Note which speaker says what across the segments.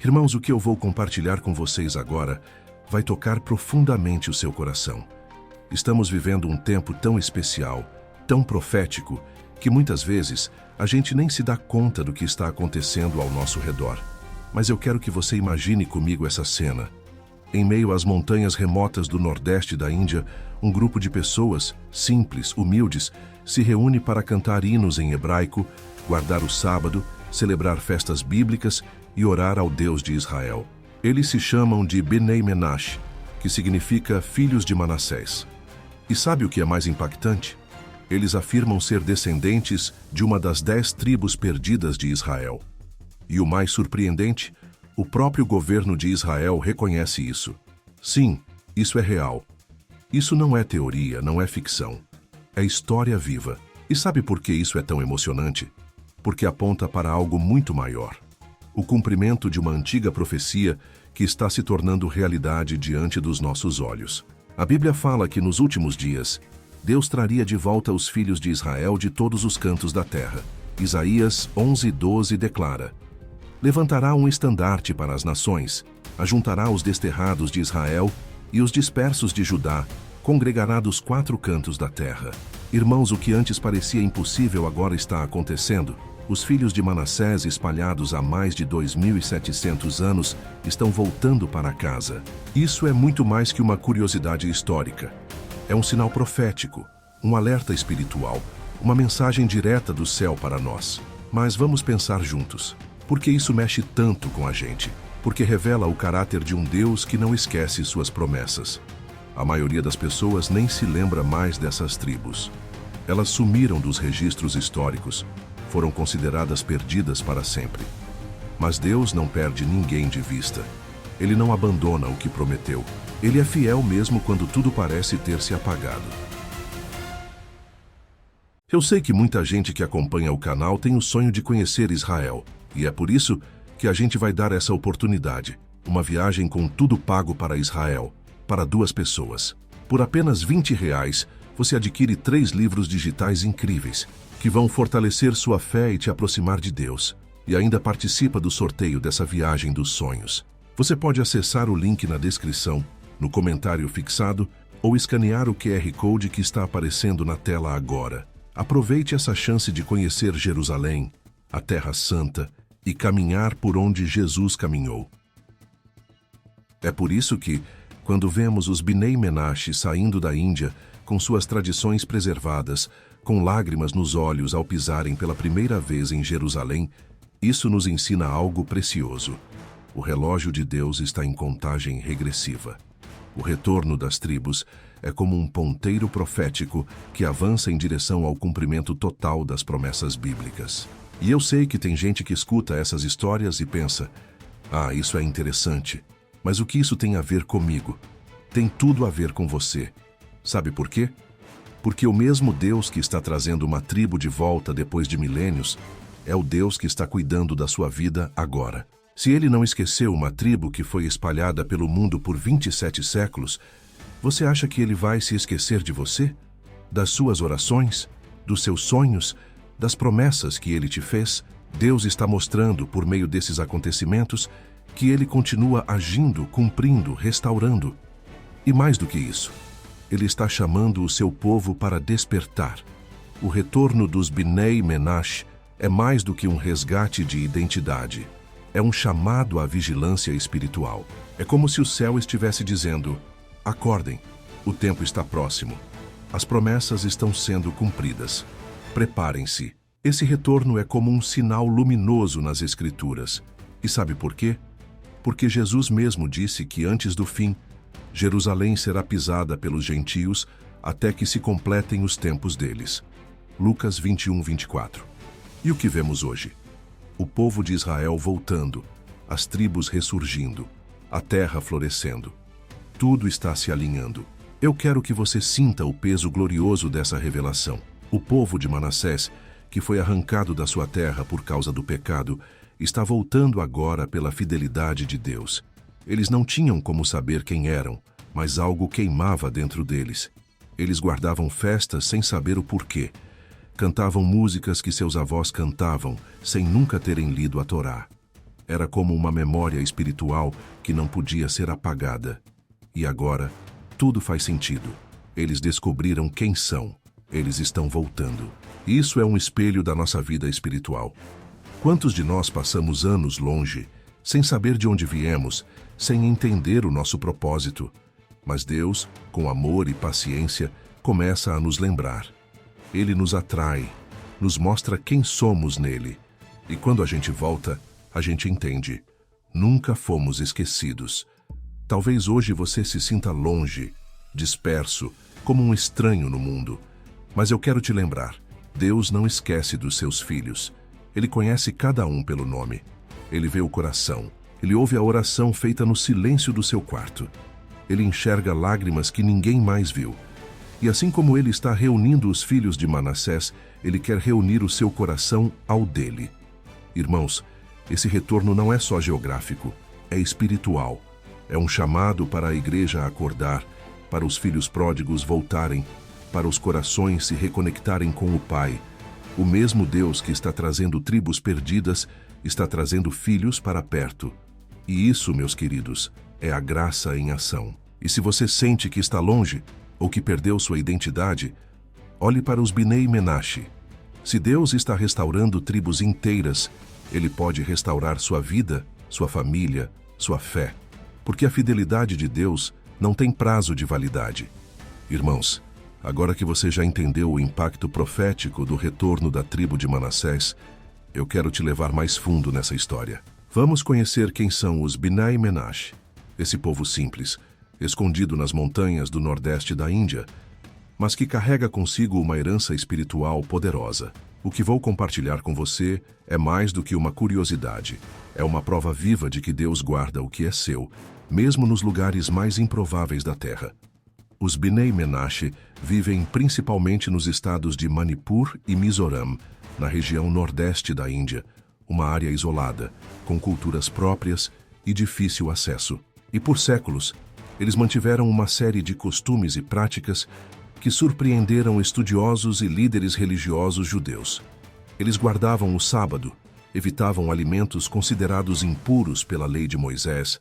Speaker 1: Irmãos, o que eu vou compartilhar com vocês agora vai tocar profundamente o seu coração. Estamos vivendo um tempo tão especial, tão profético, que muitas vezes a gente nem se dá conta do que está acontecendo ao nosso redor. Mas eu quero que você imagine comigo essa cena. Em meio às montanhas remotas do nordeste da Índia, um grupo de pessoas, simples, humildes, se reúne para cantar hinos em hebraico, guardar o sábado, celebrar festas bíblicas e orar ao Deus de Israel. Eles se chamam de Bnei Menashe, que significa filhos de Manassés. E sabe o que é mais impactante? Eles afirmam ser descendentes de uma das 10 tribos perdidas de Israel. E o mais surpreendente, o próprio governo de Israel reconhece isso. Sim, isso é real. Isso não é teoria, não é ficção. É história viva. E sabe por que isso é tão emocionante? Porque aponta para algo muito maior. O cumprimento de uma antiga profecia que está se tornando realidade diante dos nossos olhos. A Bíblia fala que nos últimos dias, Deus traria de volta os filhos de Israel de todos os cantos da terra. Isaías 11:12 declara: levantará um estandarte para as nações, ajuntará os desterrados de Israel e os dispersos de Judá, congregará dos 4 cantos da terra. Irmãos, o que antes parecia impossível agora está acontecendo. Os filhos de Manassés, espalhados há mais de 2.700 anos, estão voltando para casa. Isso é muito mais que uma curiosidade histórica. É um sinal profético, um alerta espiritual, uma mensagem direta do céu para nós. Mas vamos pensar juntos. Por que isso mexe tanto com a gente? Porque revela o caráter de um Deus que não esquece suas promessas. A maioria das pessoas nem se lembra mais dessas tribos. Elas sumiram dos registros históricos, foram consideradas perdidas para sempre. Mas Deus não perde ninguém de vista. Ele não abandona o que prometeu. Ele é fiel mesmo quando tudo parece ter se apagado. Eu sei que muita gente que acompanha o canal tem o sonho de conhecer Israel, e é por isso que a gente vai dar essa oportunidade. Uma viagem com tudo pago para Israel, para 2 pessoas. Por apenas R$20, você adquire 3 livros digitais incríveis, que vão fortalecer sua fé e te aproximar de Deus. E ainda participa do sorteio dessa viagem dos sonhos. Você pode acessar o link na descrição, no comentário fixado, ou escanear o QR Code que está aparecendo na tela agora. Aproveite essa chance de conhecer Jerusalém, a Terra Santa, e caminhar por onde Jesus caminhou. É por isso que, quando vemos os Bnei Menashe saindo da Índia, com suas tradições preservadas, com lágrimas nos olhos ao pisarem pela primeira vez em Jerusalém, isso nos ensina algo precioso. O relógio de Deus está em contagem regressiva. O retorno das tribos é como um ponteiro profético que avança em direção ao cumprimento total das promessas bíblicas. E eu sei que tem gente que escuta essas histórias e pensa: ah, isso é interessante, mas o que isso tem a ver comigo? Tem tudo a ver com você. Sabe por quê? Porque o mesmo Deus que está trazendo uma tribo de volta depois de milênios é o Deus que está cuidando da sua vida agora. Se ele não esqueceu uma tribo que foi espalhada pelo mundo por 27 séculos, você acha que ele vai se esquecer de você? Das suas orações? Dos seus sonhos? Das promessas que ele te fez? Deus está mostrando, por meio desses acontecimentos, que ele continua agindo, cumprindo, restaurando. E mais do que isso, ele está chamando o seu povo para despertar. O retorno dos Bnei Menashe é mais do que um resgate de identidade. É um chamado à vigilância espiritual. É como se o céu estivesse dizendo: acordem, o tempo está próximo. As promessas estão sendo cumpridas. Preparem-se. Esse retorno é como um sinal luminoso nas Escrituras. E sabe por quê? Porque Jesus mesmo disse que antes do fim, Jerusalém será pisada pelos gentios até que se completem os tempos deles. Lucas 21:24. E o que vemos hoje? O povo de Israel voltando, as tribos ressurgindo, a terra florescendo. Tudo está se alinhando. Eu quero que você sinta o peso glorioso dessa revelação. O povo de Manassés, que foi arrancado da sua terra por causa do pecado, está voltando agora pela fidelidade de Deus. Eles não tinham como saber quem eram, mas algo queimava dentro deles. Eles guardavam festas sem saber o porquê. Cantavam músicas que seus avós cantavam, sem nunca terem lido a Torá. Era como uma memória espiritual que não podia ser apagada. E agora, tudo faz sentido. Eles descobriram quem são. Eles estão voltando. Isso é um espelho da nossa vida espiritual. Quantos de nós passamos anos longe, sem saber de onde viemos, sem entender o nosso propósito? Mas Deus, com amor e paciência, começa a nos lembrar. Ele nos atrai, nos mostra quem somos nele. E quando a gente volta, a gente entende. Nunca fomos esquecidos. Talvez hoje você se sinta longe, disperso, como um estranho no mundo. Mas eu quero te lembrar, Deus não esquece dos seus filhos. Ele conhece cada um pelo nome. Ele vê o coração. Ele ouve a oração feita no silêncio do seu quarto. Ele enxerga lágrimas que ninguém mais viu. E assim como ele está reunindo os filhos de Manassés, ele quer reunir o seu coração ao dele. Irmãos, esse retorno não é só geográfico, é espiritual. É um chamado para a igreja acordar, para os filhos pródigos voltarem, para os corações se reconectarem com o Pai. O mesmo Deus que está trazendo tribos perdidas, está trazendo filhos para perto. E isso, meus queridos, é a graça em ação. E se você sente que está longe, ou que perdeu sua identidade, olhe para os Bnei Menashe. Se Deus está restaurando tribos inteiras, Ele pode restaurar sua vida, sua família, sua fé. Porque a fidelidade de Deus não tem prazo de validade. Irmãos, agora que você já entendeu o impacto profético do retorno da tribo de Manassés, eu quero te levar mais fundo nessa história. Vamos conhecer quem são os Bnei Menashe, esse povo simples, escondido nas montanhas do nordeste da Índia, mas que carrega consigo uma herança espiritual poderosa. O que vou compartilhar com você é mais do que uma curiosidade. É uma prova viva de que Deus guarda o que é seu, mesmo nos lugares mais improváveis da terra. Os Bnei Menashe vivem principalmente nos estados de Manipur e Mizoram, na região nordeste da Índia, uma área isolada, com culturas próprias e difícil acesso. E por séculos, eles mantiveram uma série de costumes e práticas que surpreenderam estudiosos e líderes religiosos judeus. Eles guardavam o sábado, evitavam alimentos considerados impuros pela lei de Moisés,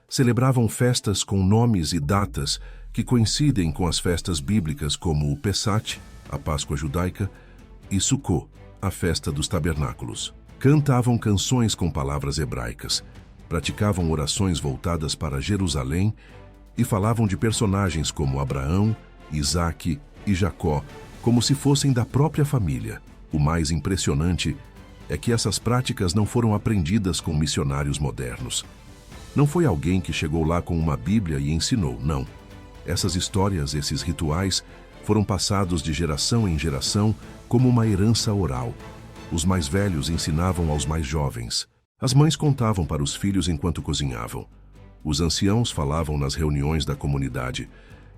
Speaker 1: celebravam festas com nomes e datas que coincidem com as festas bíblicas como o Pessach, a Páscoa judaica, e Sukkot, a festa dos tabernáculos. Cantavam canções com palavras hebraicas, praticavam orações voltadas para Jerusalém e falavam de personagens como Abraão, Isaque e Jacó, como se fossem da própria família. O mais impressionante é que essas práticas não foram aprendidas com missionários modernos. Não foi alguém que chegou lá com uma Bíblia e ensinou, não. Essas histórias, esses rituais, foram passados de geração em geração como uma herança oral. Os mais velhos ensinavam aos mais jovens. As mães contavam para os filhos enquanto cozinhavam. Os anciãos falavam nas reuniões da comunidade.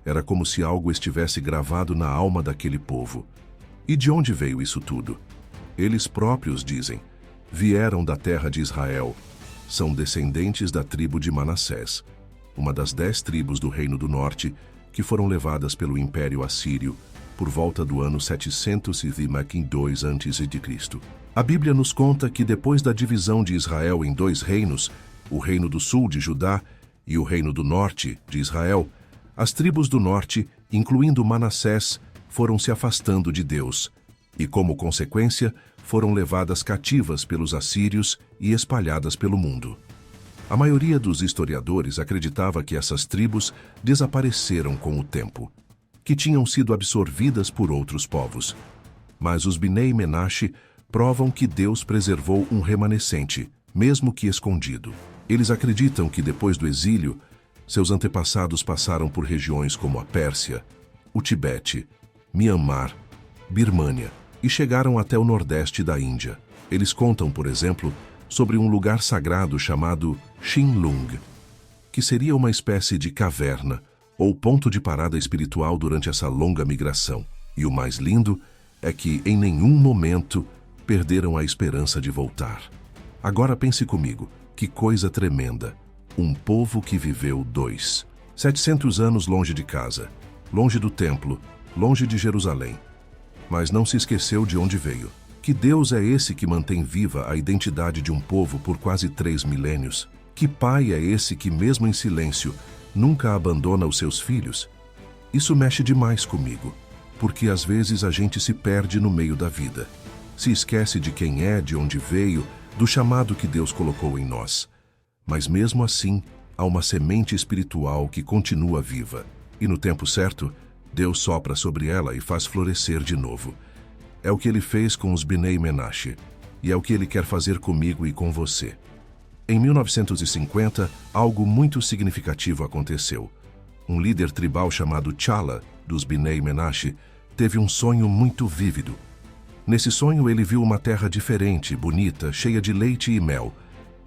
Speaker 1: Era como se algo estivesse gravado na alma daquele povo. E de onde veio isso tudo? Eles próprios dizem, vieram da terra de Israel. São descendentes da tribo de Manassés, uma das 10 tribos do Reino do Norte que foram levadas pelo Império Assírio por volta do ano 752 a.C. A Bíblia nos conta que depois da divisão de Israel em 2 reinos, o Reino do Sul de Judá e o Reino do Norte de Israel, as tribos do norte, incluindo Manassés, foram se afastando de Deus e, como consequência, foram levadas cativas pelos assírios e espalhadas pelo mundo. A maioria dos historiadores acreditava que essas tribos desapareceram com o tempo, que tinham sido absorvidas por outros povos. Mas os Bnei Menashe provam que Deus preservou um remanescente, mesmo que escondido. Eles acreditam que depois do exílio, seus antepassados passaram por regiões como a Pérsia, o Tibete, Mianmar, Birmânia e chegaram até o nordeste da Índia. Eles contam, por exemplo, sobre um lugar sagrado chamado Shinlung, que seria uma espécie de caverna ou ponto de parada espiritual durante essa longa migração. E o mais lindo é que, em nenhum momento, perderam a esperança de voltar. Agora pense comigo, que coisa tremenda! Um povo que viveu 700 anos longe de casa, longe do templo, longe de Jerusalém. Mas não se esqueceu de onde veio. Que Deus é esse que mantém viva a identidade de um povo por quase 3 milênios? Que pai é esse que, mesmo em silêncio, nunca abandona os seus filhos? Isso mexe demais comigo, porque às vezes a gente se perde no meio da vida. Se esquece de quem é, de onde veio, do chamado que Deus colocou em nós. Mas mesmo assim, há uma semente espiritual que continua viva. E no tempo certo, Deus sopra sobre ela e faz florescer de novo. É o que ele fez com os Bnei Menashe, e é o que ele quer fazer comigo e com você. Em 1950, algo muito significativo aconteceu. Um líder tribal chamado Chala, dos Bnei Menashe, teve um sonho muito vívido. Nesse sonho, ele viu uma terra diferente, bonita, cheia de leite e mel.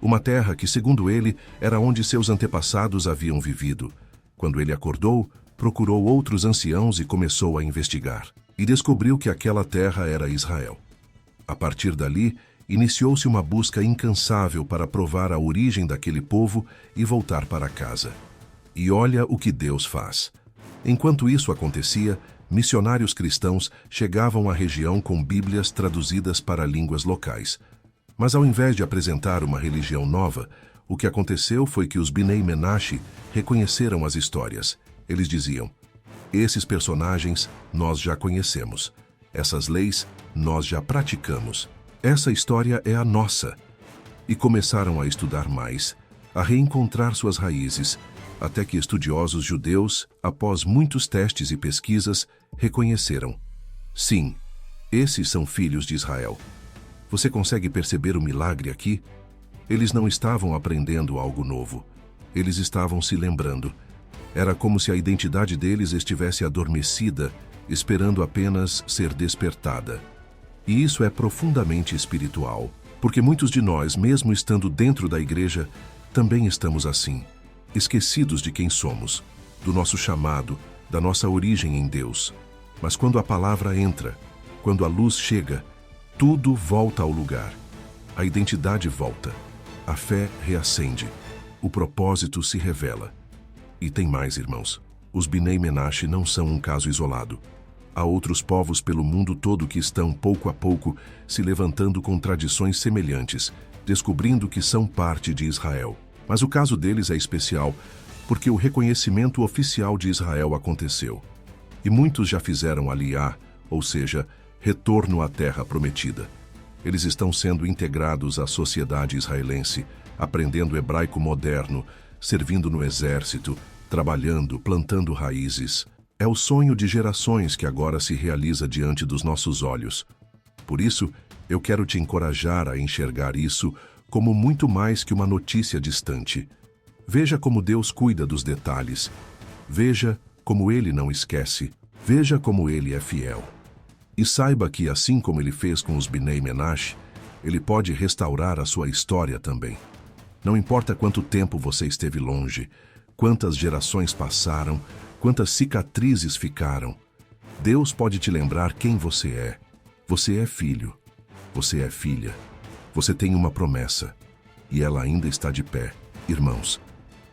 Speaker 1: Uma terra que, segundo ele, era onde seus antepassados haviam vivido. Quando ele acordou, procurou outros anciãos e começou a investigar. E descobriu que aquela terra era Israel. A partir dali, iniciou-se uma busca incansável para provar a origem daquele povo e voltar para casa. E olha o que Deus faz. Enquanto isso acontecia, missionários cristãos chegavam à região com Bíblias traduzidas para línguas locais. Mas ao invés de apresentar uma religião nova, o que aconteceu foi que os Bnei Menashe reconheceram as histórias. Eles diziam: esses personagens nós já conhecemos. Essas leis nós já praticamos. Essa história é a nossa. E começaram a estudar mais, a reencontrar suas raízes, até que estudiosos judeus, após muitos testes e pesquisas, reconheceram: sim, esses são filhos de Israel. Você consegue perceber o milagre aqui? Eles não estavam aprendendo algo novo. Eles estavam se lembrando. Era como se a identidade deles estivesse adormecida, esperando apenas ser despertada. E isso é profundamente espiritual, porque muitos de nós, mesmo estando dentro da igreja, também estamos assim, esquecidos de quem somos, do nosso chamado, da nossa origem em Deus. Mas quando a palavra entra, quando a luz chega, tudo volta ao lugar. A identidade volta, a fé reacende, o propósito se revela. E tem mais, irmãos. Os Bnei Menashe não são um caso isolado. Há outros povos pelo mundo todo que estão, pouco a pouco, se levantando com tradições semelhantes, descobrindo que são parte de Israel. Mas o caso deles é especial, porque o reconhecimento oficial de Israel aconteceu. E muitos já fizeram aliá, ou seja, retorno à terra prometida. Eles estão sendo integrados à sociedade israelense, aprendendo hebraico moderno, servindo no exército, trabalhando, plantando raízes. É o sonho de gerações que agora se realiza diante dos nossos olhos. Por isso, eu quero te encorajar a enxergar isso como muito mais que uma notícia distante. Veja como Deus cuida dos detalhes. Veja como Ele não esquece. Veja como Ele é fiel. E saiba que, assim como Ele fez com os Bnei Menashe, Ele pode restaurar a sua história também. Não importa quanto tempo você esteve longe, quantas gerações passaram, quantas cicatrizes ficaram, Deus pode te lembrar quem você é. Você é filho. Você é filha. Você tem uma promessa. E ela ainda está de pé. Irmãos,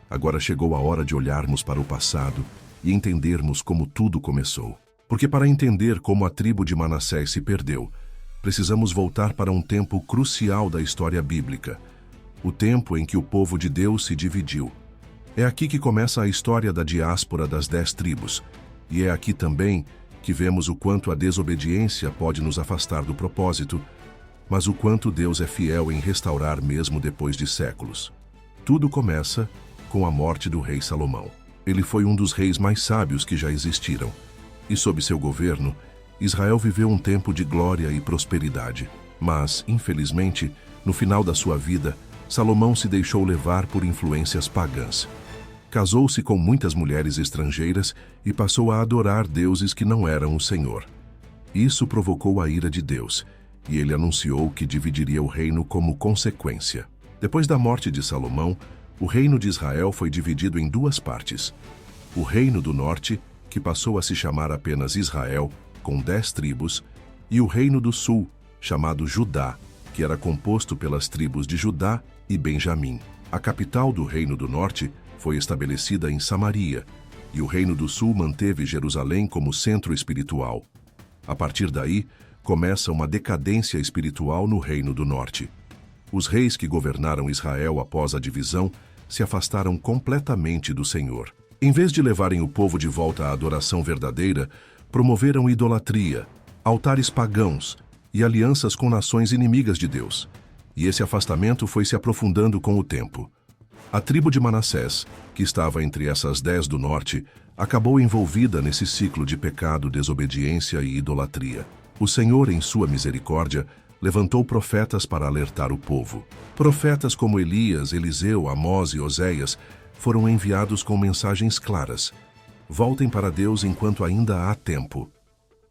Speaker 1: agora chegou a hora de olharmos para o passado e entendermos como tudo começou. Porque para entender como a tribo de Manassés se perdeu, precisamos voltar para um tempo crucial da história bíblica. O tempo em que o povo de Deus se dividiu. É aqui que começa a história da diáspora das 10 tribos. E é aqui também que vemos o quanto a desobediência pode nos afastar do propósito, mas o quanto Deus é fiel em restaurar mesmo depois de séculos. Tudo começa com a morte do rei Salomão. Ele foi um dos reis mais sábios que já existiram. E sob seu governo, Israel viveu um tempo de glória e prosperidade. Mas, infelizmente, no final da sua vida, Salomão se deixou levar por influências pagãs. Casou-se com muitas mulheres estrangeiras e passou a adorar deuses que não eram o Senhor. Isso provocou a ira de Deus, e ele anunciou que dividiria o reino como consequência. Depois da morte de Salomão, o reino de Israel foi dividido em 2 partes. O reino do norte, que passou a se chamar apenas Israel, com 10 tribos, e o reino do sul, chamado Judá, que era composto pelas tribos de Judá e Benjamim. A capital do reino do norte foi estabelecida em Samaria, e o reino do sul manteve Jerusalém como centro espiritual. A partir daí, começa uma decadência espiritual no Reino do Norte. Os reis que governaram Israel após a divisão se afastaram completamente do Senhor. Em vez de levarem o povo de volta à adoração verdadeira, promoveram idolatria, altares pagãos e alianças com nações inimigas de Deus. E esse afastamento foi se aprofundando com o tempo. A tribo de Manassés, que estava entre essas 10 do norte, acabou envolvida nesse ciclo de pecado, desobediência e idolatria. O Senhor, em sua misericórdia, levantou profetas para alertar o povo. Profetas como Elias, Eliseu, Amós e Oséias foram enviados com mensagens claras. Voltem para Deus enquanto ainda há tempo.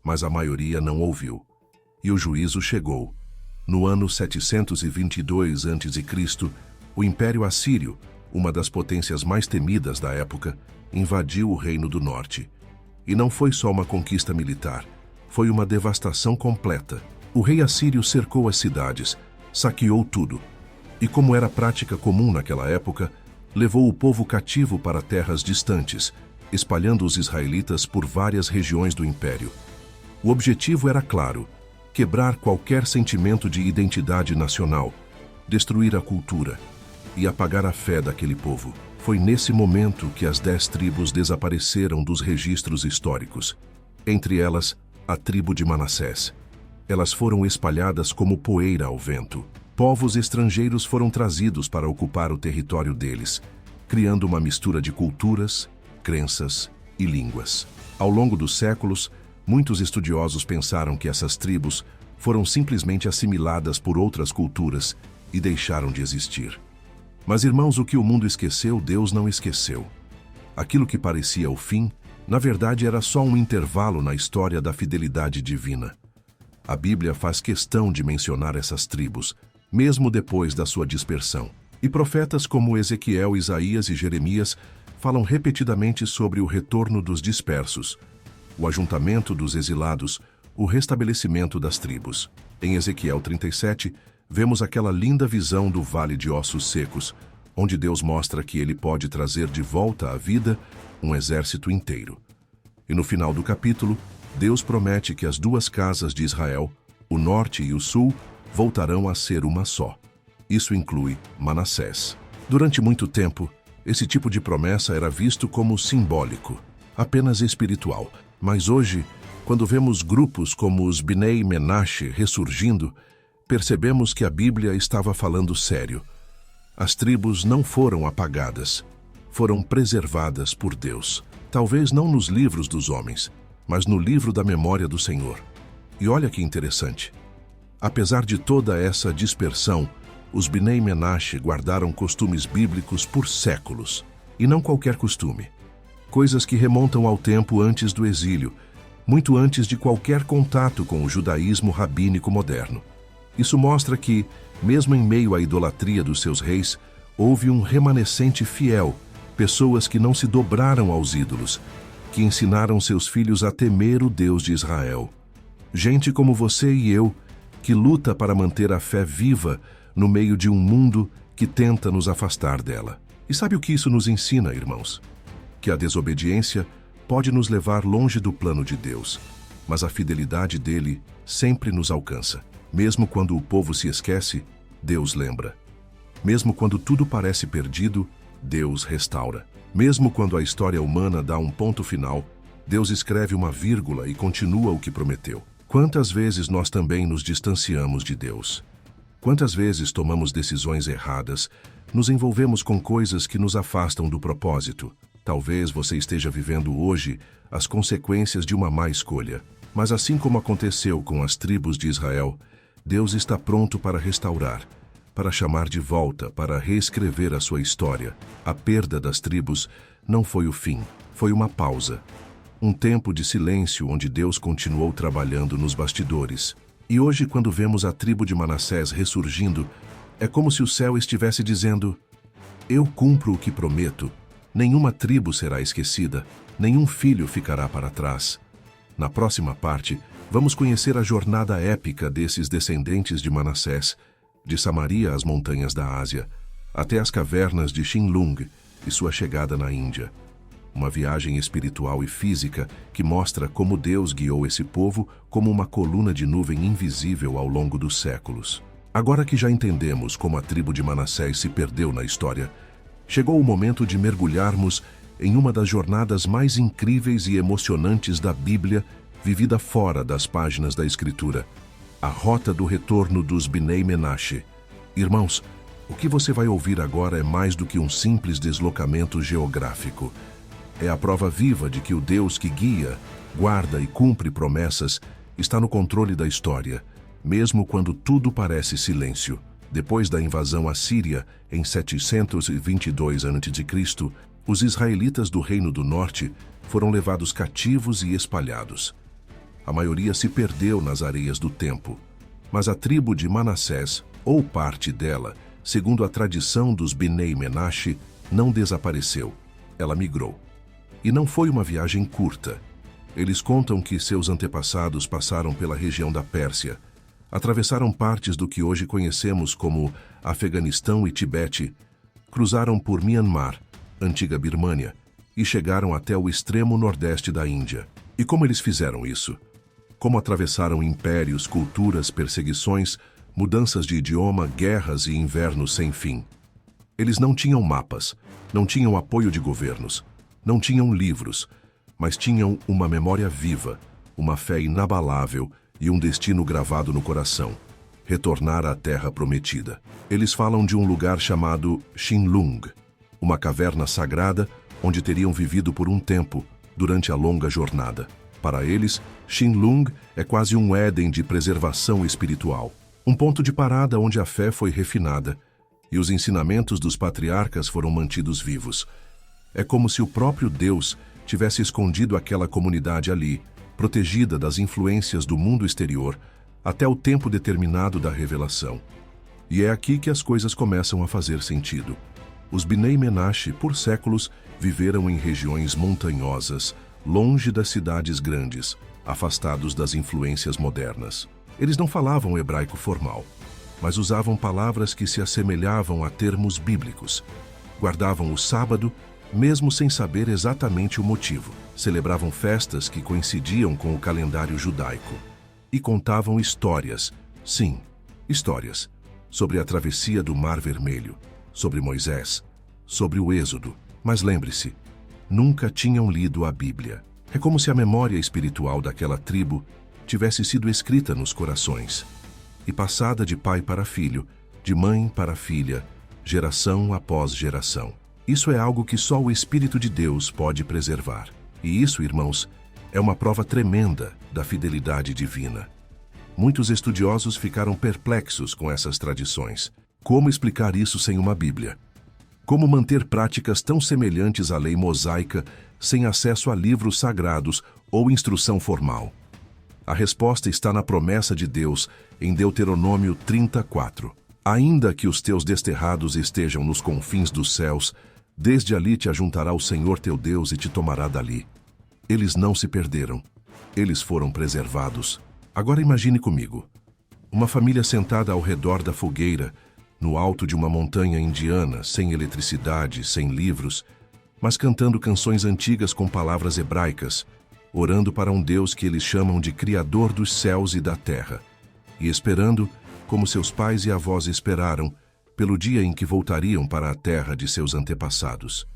Speaker 1: Mas a maioria não ouviu. E o juízo chegou. No ano 722 a.C., o Império Assírio, uma das potências mais temidas da época, invadiu o Reino do Norte. E não foi só uma conquista militar, foi uma devastação completa. O rei assírio cercou as cidades, saqueou tudo. E como era prática comum naquela época, levou o povo cativo para terras distantes, espalhando os israelitas por várias regiões do império. O objetivo era claro: quebrar qualquer sentimento de identidade nacional, destruir a cultura e apagar a fé daquele povo. Foi nesse momento que as 10 tribos desapareceram dos registros históricos. Entre elas, a tribo de Manassés. Elas foram espalhadas como poeira ao vento. Povos estrangeiros foram trazidos para ocupar o território deles, criando uma mistura de culturas, crenças e línguas. Ao longo dos séculos, muitos estudiosos pensaram que essas tribos foram simplesmente assimiladas por outras culturas e deixaram de existir. Mas, irmãos, o que o mundo esqueceu, Deus não esqueceu. Aquilo que parecia o fim, na verdade, era só um intervalo na história da fidelidade divina. A Bíblia faz questão de mencionar essas tribos, mesmo depois da sua dispersão. E profetas como Ezequiel, Isaías e Jeremias falam repetidamente sobre o retorno dos dispersos, o ajuntamento dos exilados, o restabelecimento das tribos. Em Ezequiel 37, vemos aquela linda visão do Vale de Ossos Secos, onde Deus mostra que ele pode trazer de volta à vida um exército inteiro. E no final do capítulo, Deus promete que as 2 casas de Israel, o norte e o sul, voltarão a ser uma só. Isso inclui Manassés. Durante muito tempo, esse tipo de promessa era visto como simbólico, apenas espiritual. Mas hoje, quando vemos grupos como os Bnei Menashe ressurgindo, percebemos que a Bíblia estava falando sério. As tribos não foram apagadas, foram preservadas por Deus. Talvez não nos livros dos homens, mas no livro da memória do Senhor. E olha que interessante. Apesar de toda essa dispersão, os Bnei Menashe guardaram costumes bíblicos por séculos. E não qualquer costume. Coisas que remontam ao tempo antes do exílio, muito antes de qualquer contato com o judaísmo rabínico moderno. Isso mostra que, mesmo em meio à idolatria dos seus reis, houve um remanescente fiel, pessoas que não se dobraram aos ídolos, que ensinaram seus filhos a temer o Deus de Israel. Gente como você e eu, que luta para manter a fé viva no meio de um mundo que tenta nos afastar dela. E sabe o que isso nos ensina, irmãos? Que a desobediência pode nos levar longe do plano de Deus, mas a fidelidade dele sempre nos alcança. Mesmo quando o povo se esquece, Deus lembra. Mesmo quando tudo parece perdido, Deus restaura. Mesmo quando a história humana dá um ponto final, Deus escreve uma vírgula e continua o que prometeu. Quantas vezes nós também nos distanciamos de Deus? Quantas vezes tomamos decisões erradas, nos envolvemos com coisas que nos afastam do propósito? Talvez você esteja vivendo hoje as consequências de uma má escolha. Mas assim como aconteceu com as tribos de Israel, Deus está pronto para restaurar, para chamar de volta, para reescrever a sua história. A perda das tribos não foi o fim, foi uma pausa. Um tempo de silêncio onde Deus continuou trabalhando nos bastidores. E hoje, quando vemos a tribo de Manassés ressurgindo, é como se o céu estivesse dizendo: eu cumpro o que prometo, nenhuma tribo será esquecida, nenhum filho ficará para trás. Na próxima parte, vamos conhecer a jornada épica desses descendentes de Manassés, de Samaria às montanhas da Ásia, até as cavernas de Shinlung e sua chegada na Índia. uma viagem espiritual e física que mostra como Deus guiou esse povo como uma coluna de nuvem invisível ao longo dos séculos. Agora que já entendemos como a tribo de Manassés se perdeu na história, chegou o momento de mergulharmos em uma das jornadas mais incríveis e emocionantes da Bíblia, vivida fora das páginas da Escritura, a rota do retorno dos Bnei Menashe. Irmãos, o que você vai ouvir agora é mais do que um simples deslocamento geográfico. É a prova viva de que o Deus que guia, guarda e cumpre promessas está no controle da história, mesmo quando tudo parece silêncio. Depois da invasão assíria, em 722 a.C., os israelitas do Reino do Norte foram levados cativos e espalhados. A maioria se perdeu nas areias do tempo, mas a tribo de Manassés, ou parte dela, segundo a tradição dos Bnei Menashe, não desapareceu. Ela migrou. E não foi uma viagem curta. Eles contam que seus antepassados passaram pela região da Pérsia, atravessaram partes do que hoje conhecemos como Afeganistão e Tibete, cruzaram por Myanmar, antiga Birmânia, e chegaram até o extremo nordeste da Índia. E como eles fizeram isso? Como atravessaram impérios, culturas, perseguições, mudanças de idioma, guerras e invernos sem fim. Eles não tinham mapas, não tinham apoio de governos, não tinham livros, mas tinham uma memória viva, uma fé inabalável e um destino gravado no coração: retornar à Terra Prometida. Eles falam de um lugar chamado Shinlung, uma caverna sagrada onde teriam vivido por um tempo, durante a longa jornada. Para eles, Shinlung é quase um Éden de preservação espiritual, um ponto de parada onde a fé foi refinada e os ensinamentos dos patriarcas foram mantidos vivos. É como se o próprio Deus tivesse escondido aquela comunidade ali, protegida das influências do mundo exterior, até o tempo determinado da revelação. E é aqui que as coisas começam a fazer sentido. Os Bnei Menashe, por séculos, viveram em regiões montanhosas, longe das cidades grandes, afastados das influências modernas. Eles não falavam hebraico formal, mas usavam palavras que se assemelhavam a termos bíblicos. Guardavam o sábado, mesmo sem saber exatamente o motivo. Celebravam festas que coincidiam com o calendário judaico. E contavam histórias, sim, histórias, sobre a travessia do Mar Vermelho, sobre Moisés, sobre o Êxodo. Mas lembre-se, nunca tinham lido a Bíblia. É como se a memória espiritual daquela tribo tivesse sido escrita nos corações e passada de pai para filho, de mãe para filha, geração após geração. Isso é algo que só o Espírito de Deus pode preservar. E isso, irmãos, é uma prova tremenda da fidelidade divina. Muitos estudiosos ficaram perplexos com essas tradições. Como explicar isso sem uma Bíblia? Como manter práticas tão semelhantes à lei mosaica sem acesso a livros sagrados ou instrução formal? A resposta está na promessa de Deus em Deuteronômio 34. Ainda que os teus desterrados estejam nos confins dos céus, desde ali te ajuntará o Senhor teu Deus e te tomará dali. Eles não se perderam. Eles foram preservados. Agora imagine comigo. Uma família sentada ao redor da fogueira, no alto de uma montanha indiana, sem eletricidade, sem livros, mas cantando canções antigas com palavras hebraicas, orando para um Deus que eles chamam de Criador dos céus e da terra, e esperando, como seus pais e avós esperaram, pelo dia em que voltariam para a terra de seus antepassados.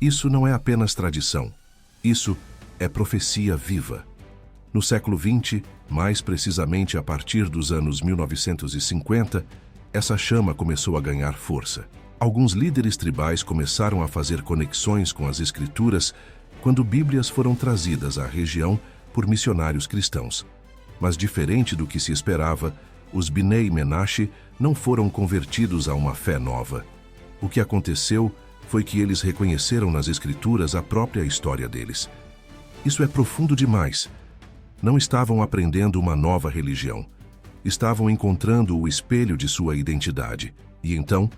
Speaker 1: Isso não é apenas tradição. Isso é profecia viva. No século XX, mais precisamente a partir dos anos 1950, essa chama começou a ganhar força. Alguns líderes tribais começaram a fazer conexões com as Escrituras quando Bíblias foram trazidas à região por missionários cristãos. Mas diferente do que se esperava, os Bnei Menashe não foram convertidos a uma fé nova. O que aconteceu foi que eles reconheceram nas Escrituras a própria história deles. Isso é profundo demais. Não estavam aprendendo uma nova religião. Estavam encontrando o espelho de sua identidade. E então,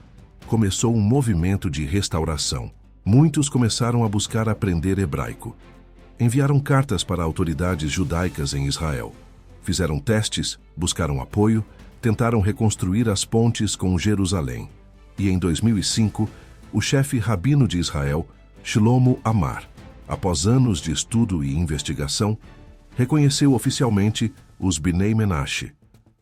Speaker 1: começou um movimento de restauração. Muitos começaram a buscar aprender hebraico. Enviaram cartas para autoridades judaicas em Israel. Fizeram testes, buscaram apoio, tentaram reconstruir as pontes com Jerusalém. E em 2005, o chefe rabino de Israel, Shlomo Amar, Após anos de estudo e investigação, reconheceu oficialmente os Bnei Menashe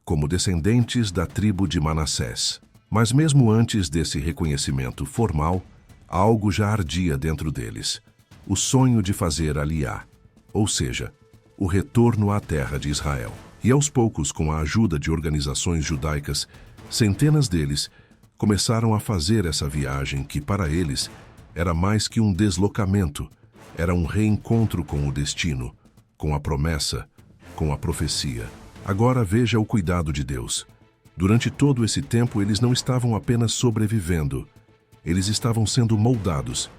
Speaker 1: como descendentes da tribo de Manassés. Mas mesmo antes desse reconhecimento formal, algo já ardia dentro deles: o sonho de fazer Aliá, ou seja, o retorno à terra de Israel. E aos poucos, com a ajuda de organizações judaicas, centenas deles começaram a fazer essa viagem que, para eles, era mais que um deslocamento, era um reencontro com o destino, com a promessa, com a profecia. Agora veja o cuidado de Deus. Durante todo esse tempo, eles não estavam apenas sobrevivendo, eles estavam sendo moldados.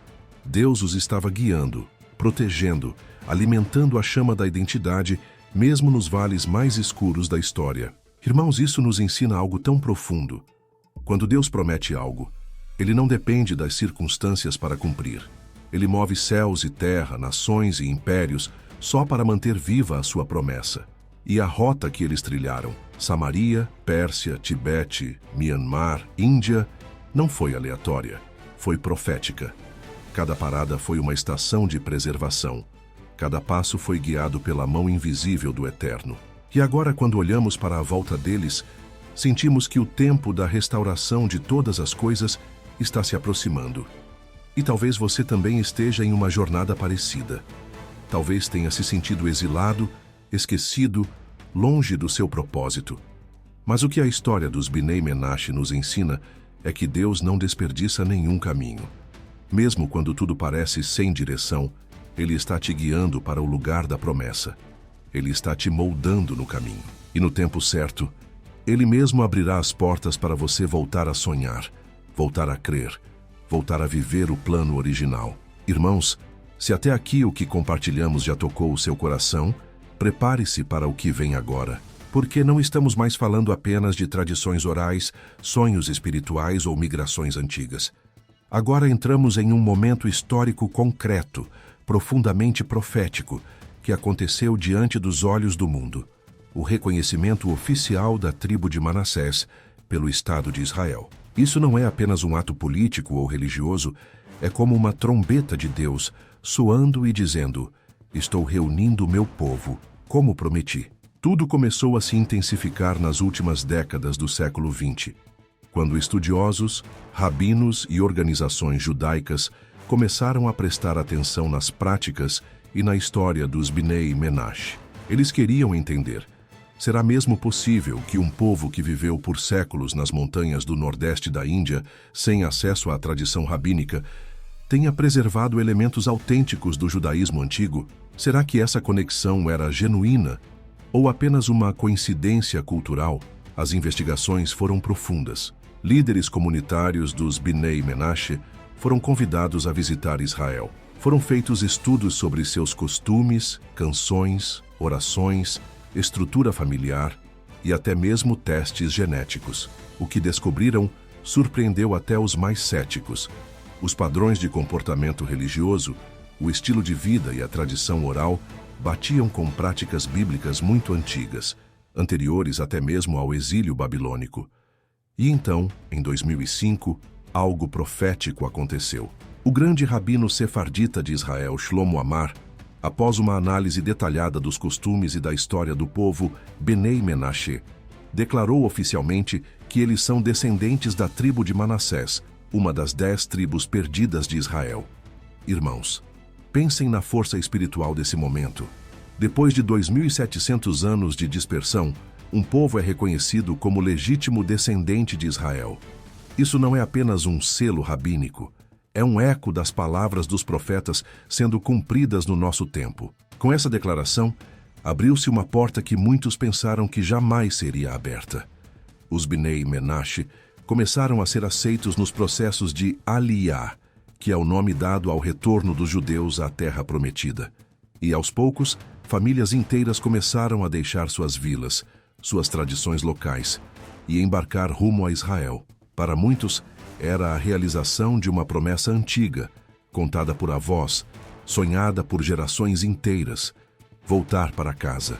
Speaker 1: Deus os estava guiando, protegendo, alimentando a chama da identidade, mesmo nos vales mais escuros da história. Irmãos, isso nos ensina algo tão profundo. Quando Deus promete algo, Ele não depende das circunstâncias para cumprir. Ele move céus e terra, nações e impérios, só para manter viva a sua promessa. E a rota que eles trilharam, Samaria, Pérsia, Tibete, Myanmar, Índia, não foi aleatória, foi profética. Cada parada foi uma estação de preservação. Cada passo foi guiado pela mão invisível do Eterno. E agora, quando olhamos para a volta deles, sentimos que o tempo da restauração de todas as coisas está se aproximando. E talvez você também esteja em uma jornada parecida. Talvez tenha se sentido exilado, esquecido, longe do seu propósito. Mas o que a história dos Bnei Menashe nos ensina é que Deus não desperdiça nenhum caminho. Mesmo quando tudo parece sem direção, Ele está te guiando para o lugar da promessa. Ele está te moldando no caminho. E no tempo certo, Ele mesmo abrirá as portas para você voltar a sonhar, voltar a crer, voltar a viver o plano original. Irmãos, se até aqui o que compartilhamos já tocou o seu coração, prepare-se para o que vem agora. Porque não estamos mais falando apenas de tradições orais, sonhos espirituais ou migrações antigas. Agora entramos em um momento histórico concreto, profundamente profético, que aconteceu diante dos olhos do mundo. O reconhecimento oficial da tribo de Manassés pelo Estado de Israel. Isso não é apenas um ato político ou religioso, é como uma trombeta de Deus, soando e dizendo: estou reunindo o meu povo, como prometi. Tudo começou a se intensificar nas últimas décadas do século XX, quando estudiosos, rabinos e organizações judaicas começaram a prestar atenção nas práticas e na história dos Bnei Menashe. Eles queriam entender: será mesmo possível que um povo que viveu por séculos nas montanhas do nordeste da Índia, sem acesso à tradição rabínica, tenha preservado elementos autênticos do judaísmo antigo? Será que essa conexão era genuína ou apenas uma coincidência cultural? As investigações foram profundas. Líderes comunitários dos Bnei Menashe foram convidados a visitar Israel. Foram feitos estudos sobre seus costumes, canções, orações, estrutura familiar e até mesmo testes genéticos. O que descobriram surpreendeu até os mais céticos. Os padrões de comportamento religioso, o estilo de vida e a tradição oral batiam com práticas bíblicas muito antigas, anteriores até mesmo ao exílio babilônico. E então, em 2005, algo profético aconteceu. O grande rabino sefardita de Israel, Shlomo Amar, após uma análise detalhada dos costumes e da história do povo Bnei Menashe, declarou oficialmente que eles são descendentes da tribo de Manassés, uma das 10 tribos perdidas de Israel. Irmãos, pensem na força espiritual desse momento. Depois de 2.700 anos de dispersão, um povo é reconhecido como legítimo descendente de Israel. Isso não é apenas um selo rabínico, é um eco das palavras dos profetas sendo cumpridas no nosso tempo. Com essa declaração, abriu-se uma porta que muitos pensaram que jamais seria aberta. Os Bnei Menashe começaram a ser aceitos nos processos de Aliá, que é o nome dado ao retorno dos judeus à Terra Prometida. E aos poucos, famílias inteiras começaram a deixar suas vilas, suas tradições locais, e embarcar rumo a Israel. Para muitos, era a realização de uma promessa antiga, contada por avós, sonhada por gerações inteiras: voltar para casa.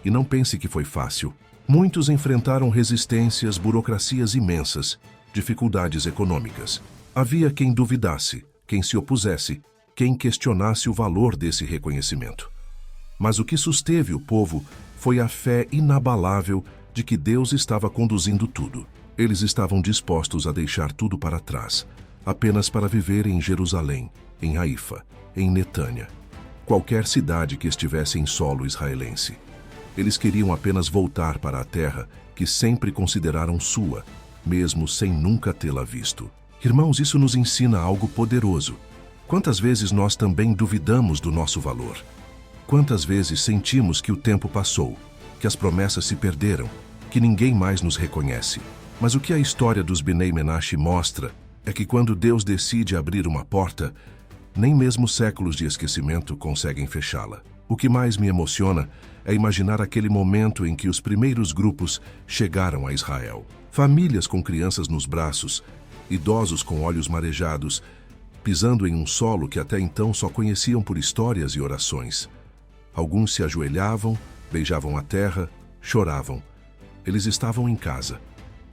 Speaker 1: E não pense que foi fácil. Muitos enfrentaram resistências, burocracias imensas, dificuldades econômicas. Havia quem duvidasse, quem se opusesse, quem questionasse o valor desse reconhecimento. Mas o que susteve o povo foi a fé inabalável de que Deus estava conduzindo tudo. Eles estavam dispostos a deixar tudo para trás, apenas para viver em Jerusalém, em Haifa, em Netânia, qualquer cidade que estivesse em solo israelense. Eles queriam apenas voltar para a terra que sempre consideraram sua, mesmo sem nunca tê-la visto. Irmãos, isso nos ensina algo poderoso. Quantas vezes nós também duvidamos do nosso valor? Quantas vezes sentimos que o tempo passou, que as promessas se perderam, que ninguém mais nos reconhece? Mas o que a história dos Bnei Menashe mostra é que quando Deus decide abrir uma porta, nem mesmo séculos de esquecimento conseguem fechá-la. O que mais me emociona é imaginar aquele momento em que os primeiros grupos chegaram a Israel. Famílias com crianças nos braços, idosos com olhos marejados, pisando em um solo que até então só conheciam por histórias e orações. Alguns se ajoelhavam, beijavam a terra, choravam. Eles estavam em casa,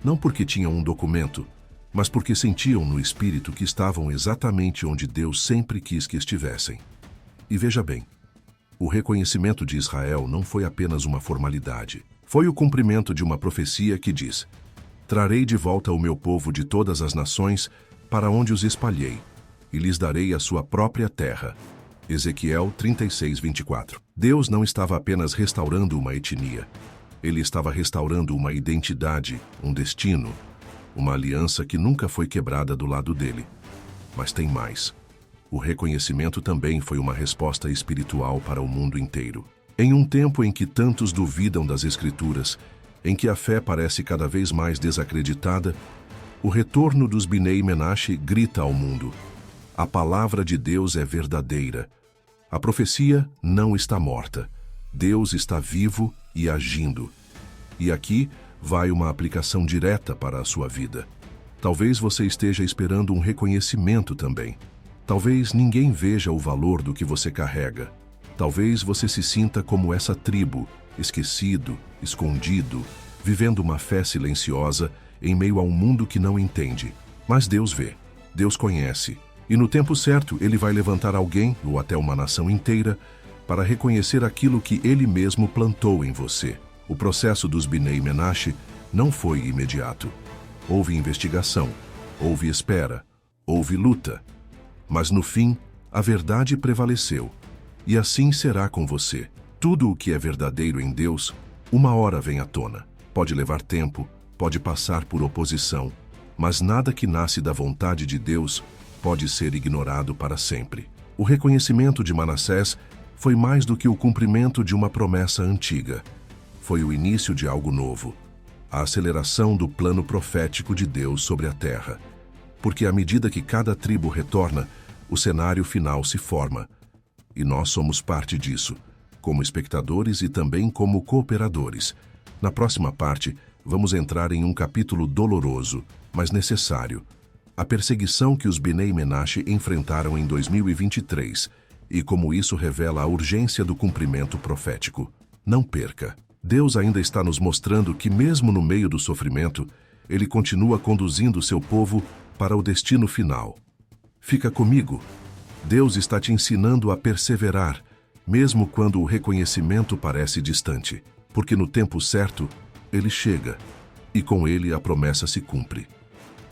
Speaker 1: não porque tinham um documento, mas porque sentiam no espírito que estavam exatamente onde Deus sempre quis que estivessem. E veja bem, o reconhecimento de Israel não foi apenas uma formalidade. Foi o cumprimento de uma profecia que diz: "Trarei de volta o meu povo de todas as nações para onde os espalhei, e lhes darei a sua própria terra." Ezequiel 36:24. Deus não estava apenas restaurando uma etnia. Ele estava restaurando uma identidade, um destino, uma aliança que nunca foi quebrada do lado dele. Mas tem mais. O reconhecimento também foi uma resposta espiritual para o mundo inteiro. Em um tempo em que tantos duvidam das Escrituras, em que a fé parece cada vez mais desacreditada, o retorno dos Bnei Menashe grita ao mundo: a palavra de Deus é verdadeira. A profecia não está morta. Deus está vivo e agindo. E aqui vai uma aplicação direta para a sua vida. Talvez você esteja esperando um reconhecimento também. Talvez ninguém veja o valor do que você carrega. Talvez você se sinta como essa tribo, esquecido, escondido, vivendo uma fé silenciosa em meio a um mundo que não entende. Mas Deus vê, Deus conhece, e no tempo certo Ele vai levantar alguém, ou até uma nação inteira, para reconhecer aquilo que Ele mesmo plantou em você. O processo dos Bnei Menashe não foi imediato. Houve investigação, houve espera, houve luta. Mas no fim, a verdade prevaleceu. E assim será com você. Tudo o que é verdadeiro em Deus, uma hora vem à tona. Pode levar tempo, pode passar por oposição, mas nada que nasce da vontade de Deus pode ser ignorado para sempre. O reconhecimento de Manassés foi mais do que o cumprimento de uma promessa antiga. Foi o início de algo novo, a aceleração do plano profético de Deus sobre a terra. Porque à medida que cada tribo retorna, o cenário final se forma. E nós somos parte disso, como espectadores e também como cooperadores. Na próxima parte, vamos entrar em um capítulo doloroso, mas necessário. A perseguição que os Bnei Menashe enfrentaram em 2023 e como isso revela a urgência do cumprimento profético. Não perca. Deus ainda está nos mostrando que mesmo no meio do sofrimento, Ele continua conduzindo seu povo para o destino final. Fica comigo. Deus está te ensinando a perseverar, mesmo quando o reconhecimento parece distante, porque no tempo certo, Ele chega, e com Ele a promessa se cumpre.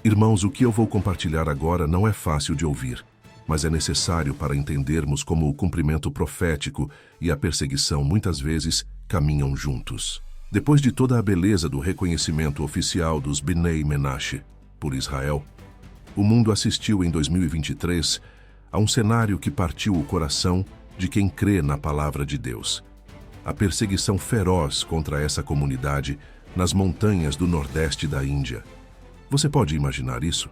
Speaker 1: Irmãos, o que eu vou compartilhar agora não é fácil de ouvir, mas é necessário para entendermos como o cumprimento profético e a perseguição muitas vezes caminham juntos. Depois de toda a beleza do reconhecimento oficial dos Bnei Menashe por Israel, o mundo assistiu em 2023 a um cenário que partiu o coração de quem crê na palavra de Deus. A perseguição feroz contra essa comunidade nas montanhas do nordeste da Índia. Você pode imaginar isso?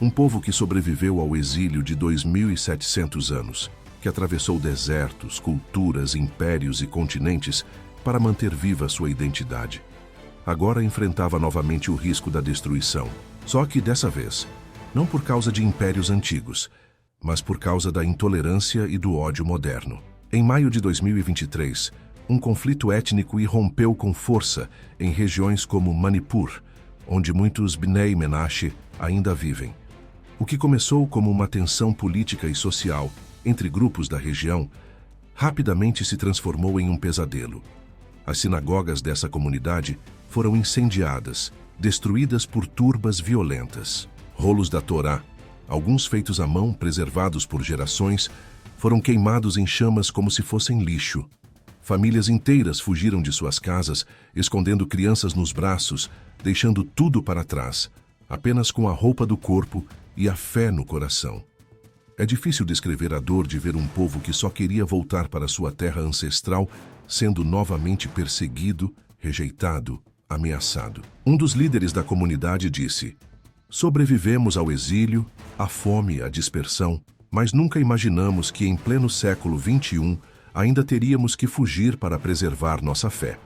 Speaker 1: Um povo que sobreviveu ao exílio de 2.700 anos, que atravessou desertos, culturas, impérios e continentes para manter viva sua identidade. Agora enfrentava novamente o risco da destruição, só que dessa vez, não por causa de impérios antigos, mas por causa da intolerância e do ódio moderno. Em maio de 2023, um conflito étnico irrompeu com força em regiões como Manipur, onde muitos Bnei Menashe ainda vivem. O que começou como uma tensão política e social entre grupos da região, rapidamente se transformou em um pesadelo. As sinagogas dessa comunidade foram incendiadas, destruídas por turbas violentas. Rolos da Torá, alguns feitos à mão, preservados por gerações, foram queimados em chamas como se fossem lixo. Famílias inteiras fugiram de suas casas, escondendo crianças nos braços, deixando tudo para trás, apenas com a roupa do corpo e a fé no coração. É difícil descrever a dor de ver um povo que só queria voltar para sua terra ancestral, sendo novamente perseguido, rejeitado, ameaçado. Um dos líderes da comunidade disse: "Sobrevivemos ao exílio, à fome, à dispersão, mas nunca imaginamos que em pleno século XXI ainda teríamos que fugir para preservar nossa fé."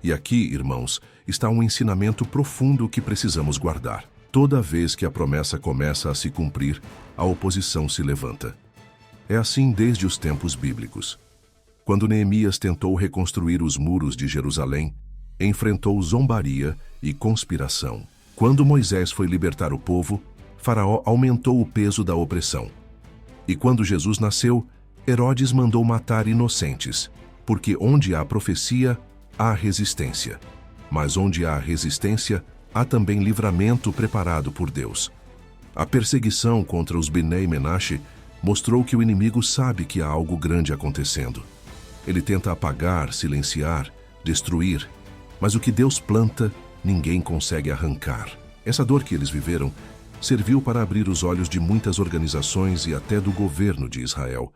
Speaker 1: E aqui, irmãos, está um ensinamento profundo que precisamos guardar. Toda vez que a promessa começa a se cumprir, a oposição se levanta. É assim desde os tempos bíblicos. Quando Neemias tentou reconstruir os muros de Jerusalém, enfrentou zombaria e conspiração. Quando Moisés foi libertar o povo, Faraó aumentou o peso da opressão. E quando Jesus nasceu, Herodes mandou matar inocentes, porque onde há profecia, há resistência. Mas onde há resistência, há também livramento preparado por Deus. A perseguição contra os Bnei Menashe mostrou que o inimigo sabe que há algo grande acontecendo. Ele tenta apagar, silenciar, destruir, mas o que Deus planta, ninguém consegue arrancar. Essa dor que eles viveram serviu para abrir os olhos de muitas organizações e até do governo de Israel,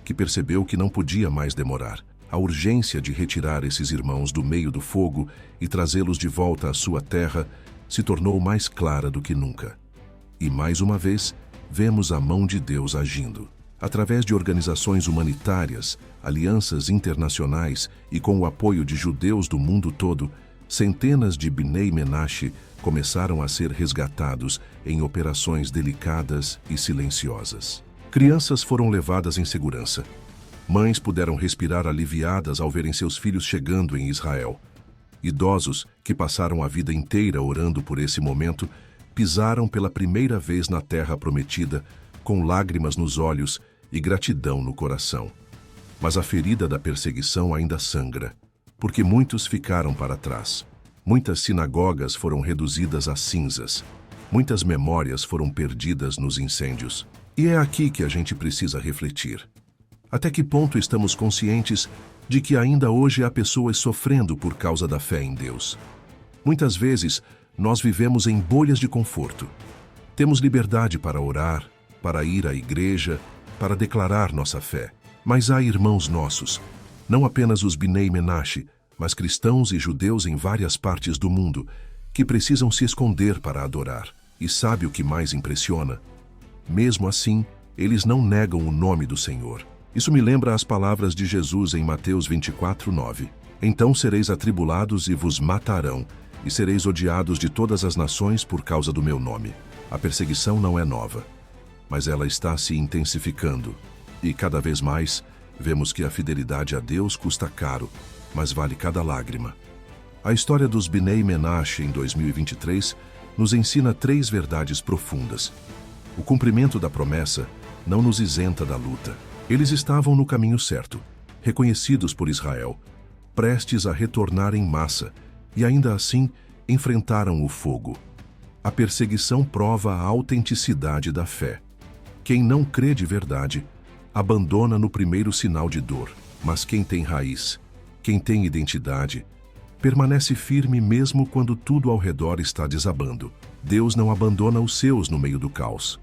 Speaker 1: que percebeu que não podia mais demorar. A urgência de retirar esses irmãos do meio do fogo e trazê-los de volta à sua terra se tornou mais clara do que nunca. E mais uma vez, vemos a mão de Deus agindo. Através de organizações humanitárias, alianças internacionais e com o apoio de judeus do mundo todo, centenas de Bnei Menashe começaram a ser resgatados em operações delicadas e silenciosas. Crianças foram levadas em segurança. Mães puderam respirar aliviadas ao verem seus filhos chegando em Israel. Idosos, que passaram a vida inteira orando por esse momento, pisaram pela primeira vez na terra prometida, com lágrimas nos olhos e gratidão no coração. Mas a ferida da perseguição ainda sangra, porque muitos ficaram para trás. Muitas sinagogas foram reduzidas a cinzas. Muitas memórias foram perdidas nos incêndios. E é aqui que a gente precisa refletir. Até que ponto estamos conscientes de que ainda hoje há pessoas sofrendo por causa da fé em Deus? Muitas vezes, nós vivemos em bolhas de conforto. Temos liberdade para orar, para ir à igreja, para declarar nossa fé. Mas há irmãos nossos, não apenas os Bnei Menashe, mas cristãos e judeus em várias partes do mundo, que precisam se esconder para adorar. E sabe o que mais impressiona? Mesmo assim, eles não negam o nome do Senhor. Isso me lembra as palavras de Jesus em Mateus 24:9. "Então sereis atribulados e vos matarão, e sereis odiados de todas as nações por causa do meu nome." A perseguição não é nova, mas ela está se intensificando. E cada vez mais, vemos que a fidelidade a Deus custa caro, mas vale cada lágrima. A história dos Bnei Menashe em 2023 nos ensina 3 verdades profundas. O cumprimento da promessa não nos isenta da luta. Eles estavam no caminho certo, reconhecidos por Israel, prestes a retornar em massa, e ainda assim enfrentaram o fogo. A perseguição prova a autenticidade da fé. Quem não crê de verdade, abandona no primeiro sinal de dor, mas quem tem raiz, quem tem identidade, permanece firme mesmo quando tudo ao redor está desabando. Deus não abandona os seus no meio do caos.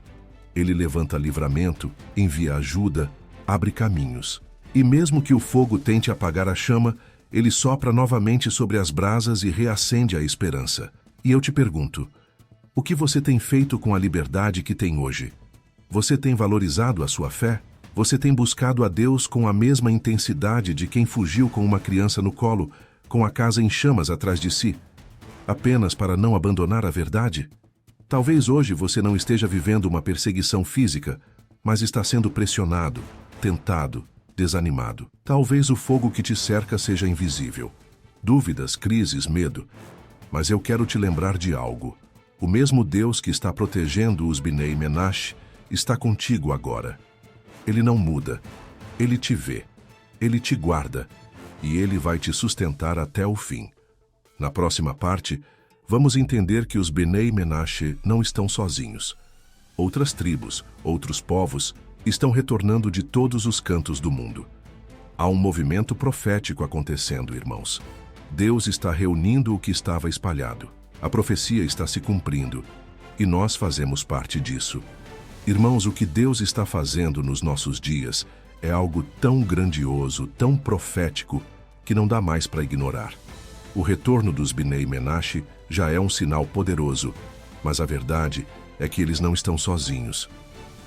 Speaker 1: Ele levanta livramento, envia ajuda, abre caminhos. E mesmo que o fogo tente apagar a chama, ele sopra novamente sobre as brasas e reacende a esperança. E eu te pergunto, o que você tem feito com a liberdade que tem hoje? Você tem valorizado a sua fé? Você tem buscado a Deus com a mesma intensidade de quem fugiu com uma criança no colo, com a casa em chamas atrás de si, apenas para não abandonar a verdade? Talvez hoje você não esteja vivendo uma perseguição física, mas está sendo pressionado, tentado, desanimado. Talvez o fogo que te cerca seja invisível. Dúvidas, crises, medo. Mas eu quero te lembrar de algo. O mesmo Deus que está protegendo os Bnei Menashe está contigo agora. Ele não muda. Ele te vê. Ele te guarda. E Ele vai te sustentar até o fim. Na próxima parte, vamos entender que os Benei Menashe não estão sozinhos. Outras tribos, outros povos, estão retornando de todos os cantos do mundo. Há um movimento profético acontecendo, irmãos. Deus está reunindo o que estava espalhado. A profecia está se cumprindo. E nós fazemos parte disso. Irmãos, o que Deus está fazendo nos nossos dias é algo tão grandioso, tão profético, que não dá mais para ignorar. O retorno dos Benei Menashe já é um sinal poderoso, mas a verdade é que eles não estão sozinhos.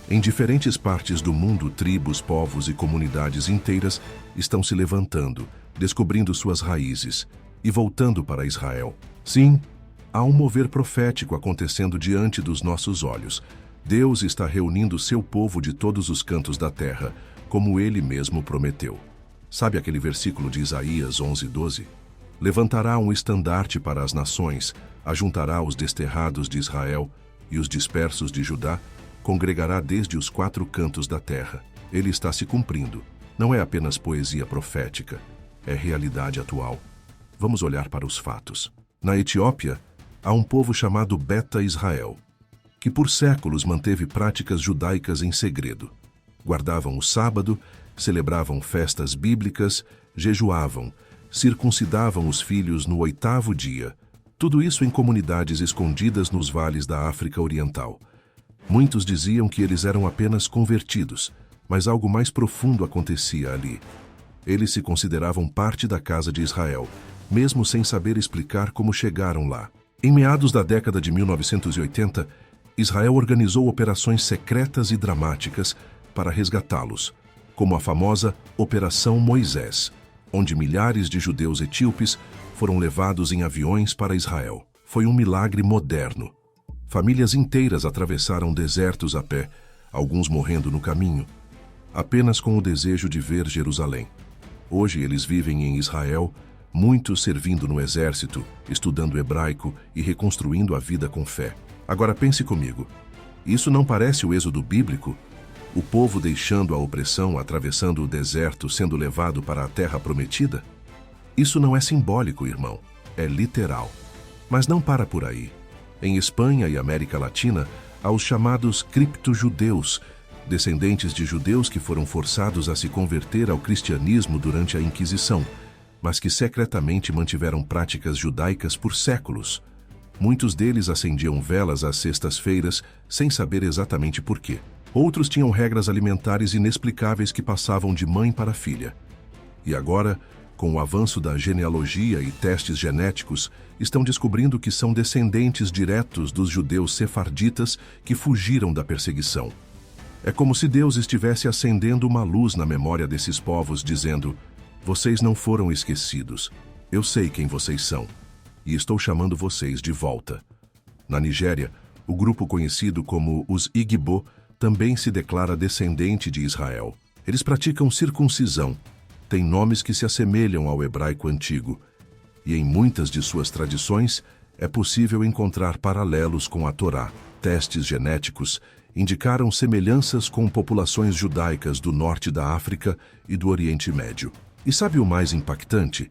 Speaker 1: Em diferentes partes do mundo, tribos, povos e comunidades inteiras estão se levantando, descobrindo suas raízes e voltando para Israel. Sim, há um mover profético acontecendo diante dos nossos olhos. Deus está reunindo seu povo de todos os cantos da terra, como Ele mesmo prometeu. Sabe aquele versículo de Isaías 11:12? Levantará um estandarte para as nações, ajuntará os desterrados de Israel e os dispersos de Judá, congregará desde os 4 cantos da terra. Ele está se cumprindo. Não é apenas poesia profética, é realidade atual. Vamos olhar para os fatos. Na Etiópia, há um povo chamado Beta Israel, que por séculos manteve práticas judaicas em segredo. Guardavam o sábado, celebravam festas bíblicas, jejuavam, circuncidavam os filhos no 8º dia. Tudo isso em comunidades escondidas nos vales da África Oriental. Muitos diziam que eles eram apenas convertidos, mas algo mais profundo acontecia ali. Eles se consideravam parte da casa de Israel, mesmo sem saber explicar como chegaram lá. Em meados da década de 1980, Israel organizou operações secretas e dramáticas para resgatá-los, como a famosa Operação Moisés, onde milhares de judeus etíopes foram levados em aviões para Israel. Foi um milagre moderno. Famílias inteiras atravessaram desertos a pé, alguns morrendo no caminho, apenas com o desejo de ver Jerusalém. Hoje eles vivem em Israel, muitos servindo no exército, estudando hebraico e reconstruindo a vida com fé. Agora pense comigo, isso não parece o êxodo bíblico? O povo deixando a opressão, atravessando o deserto, sendo levado para a terra prometida? Isso não é simbólico, irmão, é literal. Mas não para por aí. Em Espanha e América Latina, há os chamados cripto-judeus, descendentes de judeus que foram forçados a se converter ao cristianismo durante a Inquisição, mas que secretamente mantiveram práticas judaicas por séculos. Muitos deles acendiam velas às sextas-feiras, sem saber exatamente por quê. Outros tinham regras alimentares inexplicáveis que passavam de mãe para filha. E agora, com o avanço da genealogia e testes genéticos, estão descobrindo que são descendentes diretos dos judeus sefarditas que fugiram da perseguição. É como se Deus estivesse acendendo uma luz na memória desses povos, dizendo: vocês não foram esquecidos. Eu sei quem vocês são. E estou chamando vocês de volta. Na Nigéria, o grupo conhecido como os Igbo também se declara descendente de Israel. Eles praticam circuncisão, têm nomes que se assemelham ao hebraico antigo, e em muitas de suas tradições é possível encontrar paralelos com a Torá. Testes genéticos indicaram semelhanças com populações judaicas do norte da África e do Oriente Médio. E sabe o mais impactante?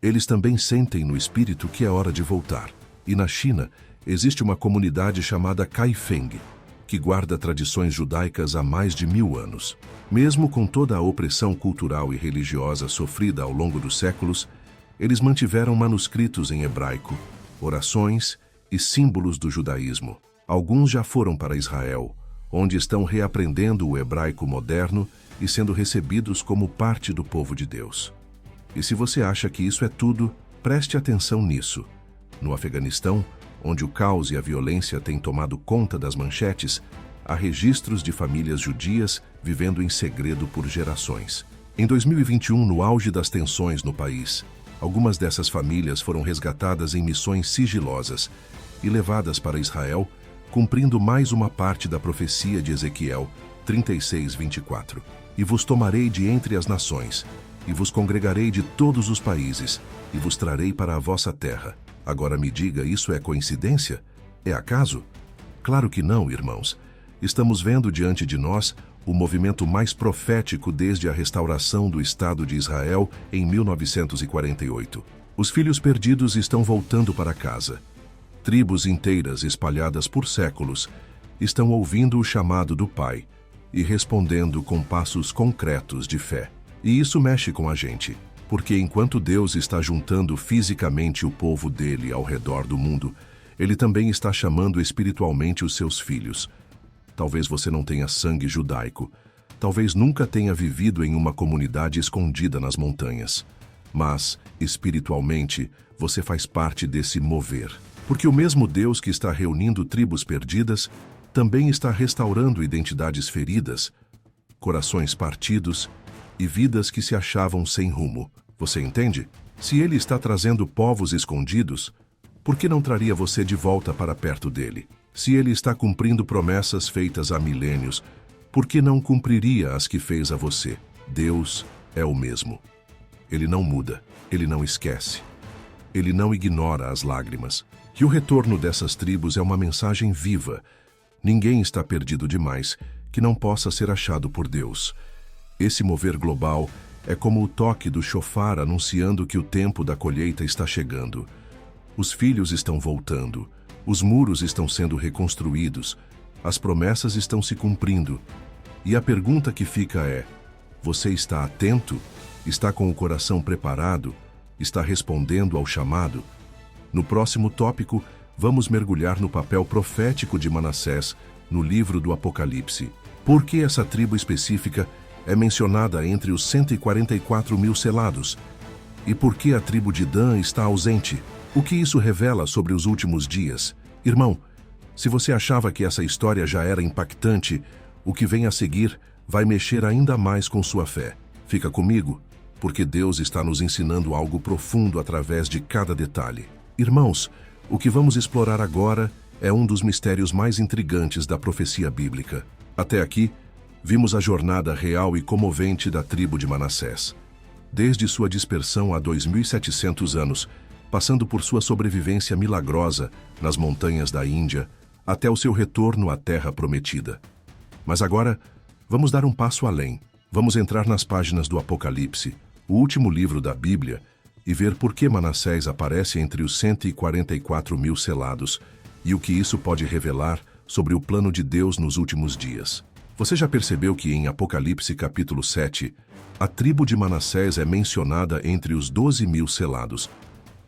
Speaker 1: Eles também sentem no espírito que é hora de voltar. E na China, existe uma comunidade chamada Kaifeng, que guarda tradições judaicas há mais de 1000 anos. Mesmo com toda a opressão cultural e religiosa sofrida ao longo dos séculos, eles mantiveram manuscritos em hebraico, orações e símbolos do judaísmo. Alguns já foram para Israel, onde estão reaprendendo o hebraico moderno e sendo recebidos como parte do povo de Deus. E se você acha que isso é tudo, preste atenção nisso. No Afeganistão, onde o caos e a violência têm tomado conta das manchetes, há registros de famílias judias vivendo em segredo por gerações. Em 2021, no auge das tensões no país, algumas dessas famílias foram resgatadas em missões sigilosas e levadas para Israel, cumprindo mais uma parte da profecia de Ezequiel 36:24. E vos tomarei de entre as nações, e vos congregarei de todos os países, e vos trarei para a vossa terra. Agora me diga, isso é coincidência? É acaso? Claro que não, irmãos. Estamos vendo diante de nós o movimento mais profético desde a restauração do Estado de Israel em 1948. Os filhos perdidos estão voltando para casa. Tribos inteiras espalhadas por séculos estão ouvindo o chamado do Pai e respondendo com passos concretos de fé. E isso mexe com a gente, porque enquanto Deus está juntando fisicamente o povo dele ao redor do mundo, ele também está chamando espiritualmente os seus filhos. Talvez você não tenha sangue judaico, talvez nunca tenha vivido em uma comunidade escondida nas montanhas, mas, espiritualmente, você faz parte desse mover. Porque o mesmo Deus que está reunindo tribos perdidas também está restaurando identidades feridas, corações partidos e vidas que se achavam sem rumo. Você entende? Se ele está trazendo povos escondidos, por que não traria você de volta para perto dele? Se ele está cumprindo promessas feitas há milênios, por que não cumpriria as que fez a você? Deus é o mesmo. Ele não muda, ele não esquece. Ele não ignora as lágrimas. E o retorno dessas tribos é uma mensagem viva. Ninguém está perdido demais que não possa ser achado por Deus. Esse mover global é como o toque do chofar anunciando que o tempo da colheita está chegando. Os filhos estão voltando, os muros estão sendo reconstruídos, as promessas estão se cumprindo. E a pergunta que fica é: você está atento? Está com o coração preparado? Está respondendo ao chamado? No próximo tópico, vamos mergulhar no papel profético de Manassés no livro do Apocalipse. Por que essa tribo específica é mencionada entre os 144 mil selados? E por que a tribo de Dan está ausente? O que isso revela sobre os últimos dias? Irmão, se você achava que essa história já era impactante, o que vem a seguir vai mexer ainda mais com sua fé. Fica comigo, porque Deus está nos ensinando algo profundo através de cada detalhe. Irmãos, o que vamos explorar agora é um dos mistérios mais intrigantes da profecia bíblica. Até aqui, vimos a jornada real e comovente da tribo de Manassés. Desde sua dispersão há 2.700 anos, passando por sua sobrevivência milagrosa nas montanhas da Índia, até o seu retorno à Terra Prometida. Mas agora, vamos dar um passo além. Vamos entrar nas páginas do Apocalipse, o último livro da Bíblia, e ver por que Manassés aparece entre os 144 mil selados e o que isso pode revelar sobre o plano de Deus nos últimos dias. Você já percebeu que em Apocalipse capítulo 7, a tribo de Manassés é mencionada entre os 12 mil selados,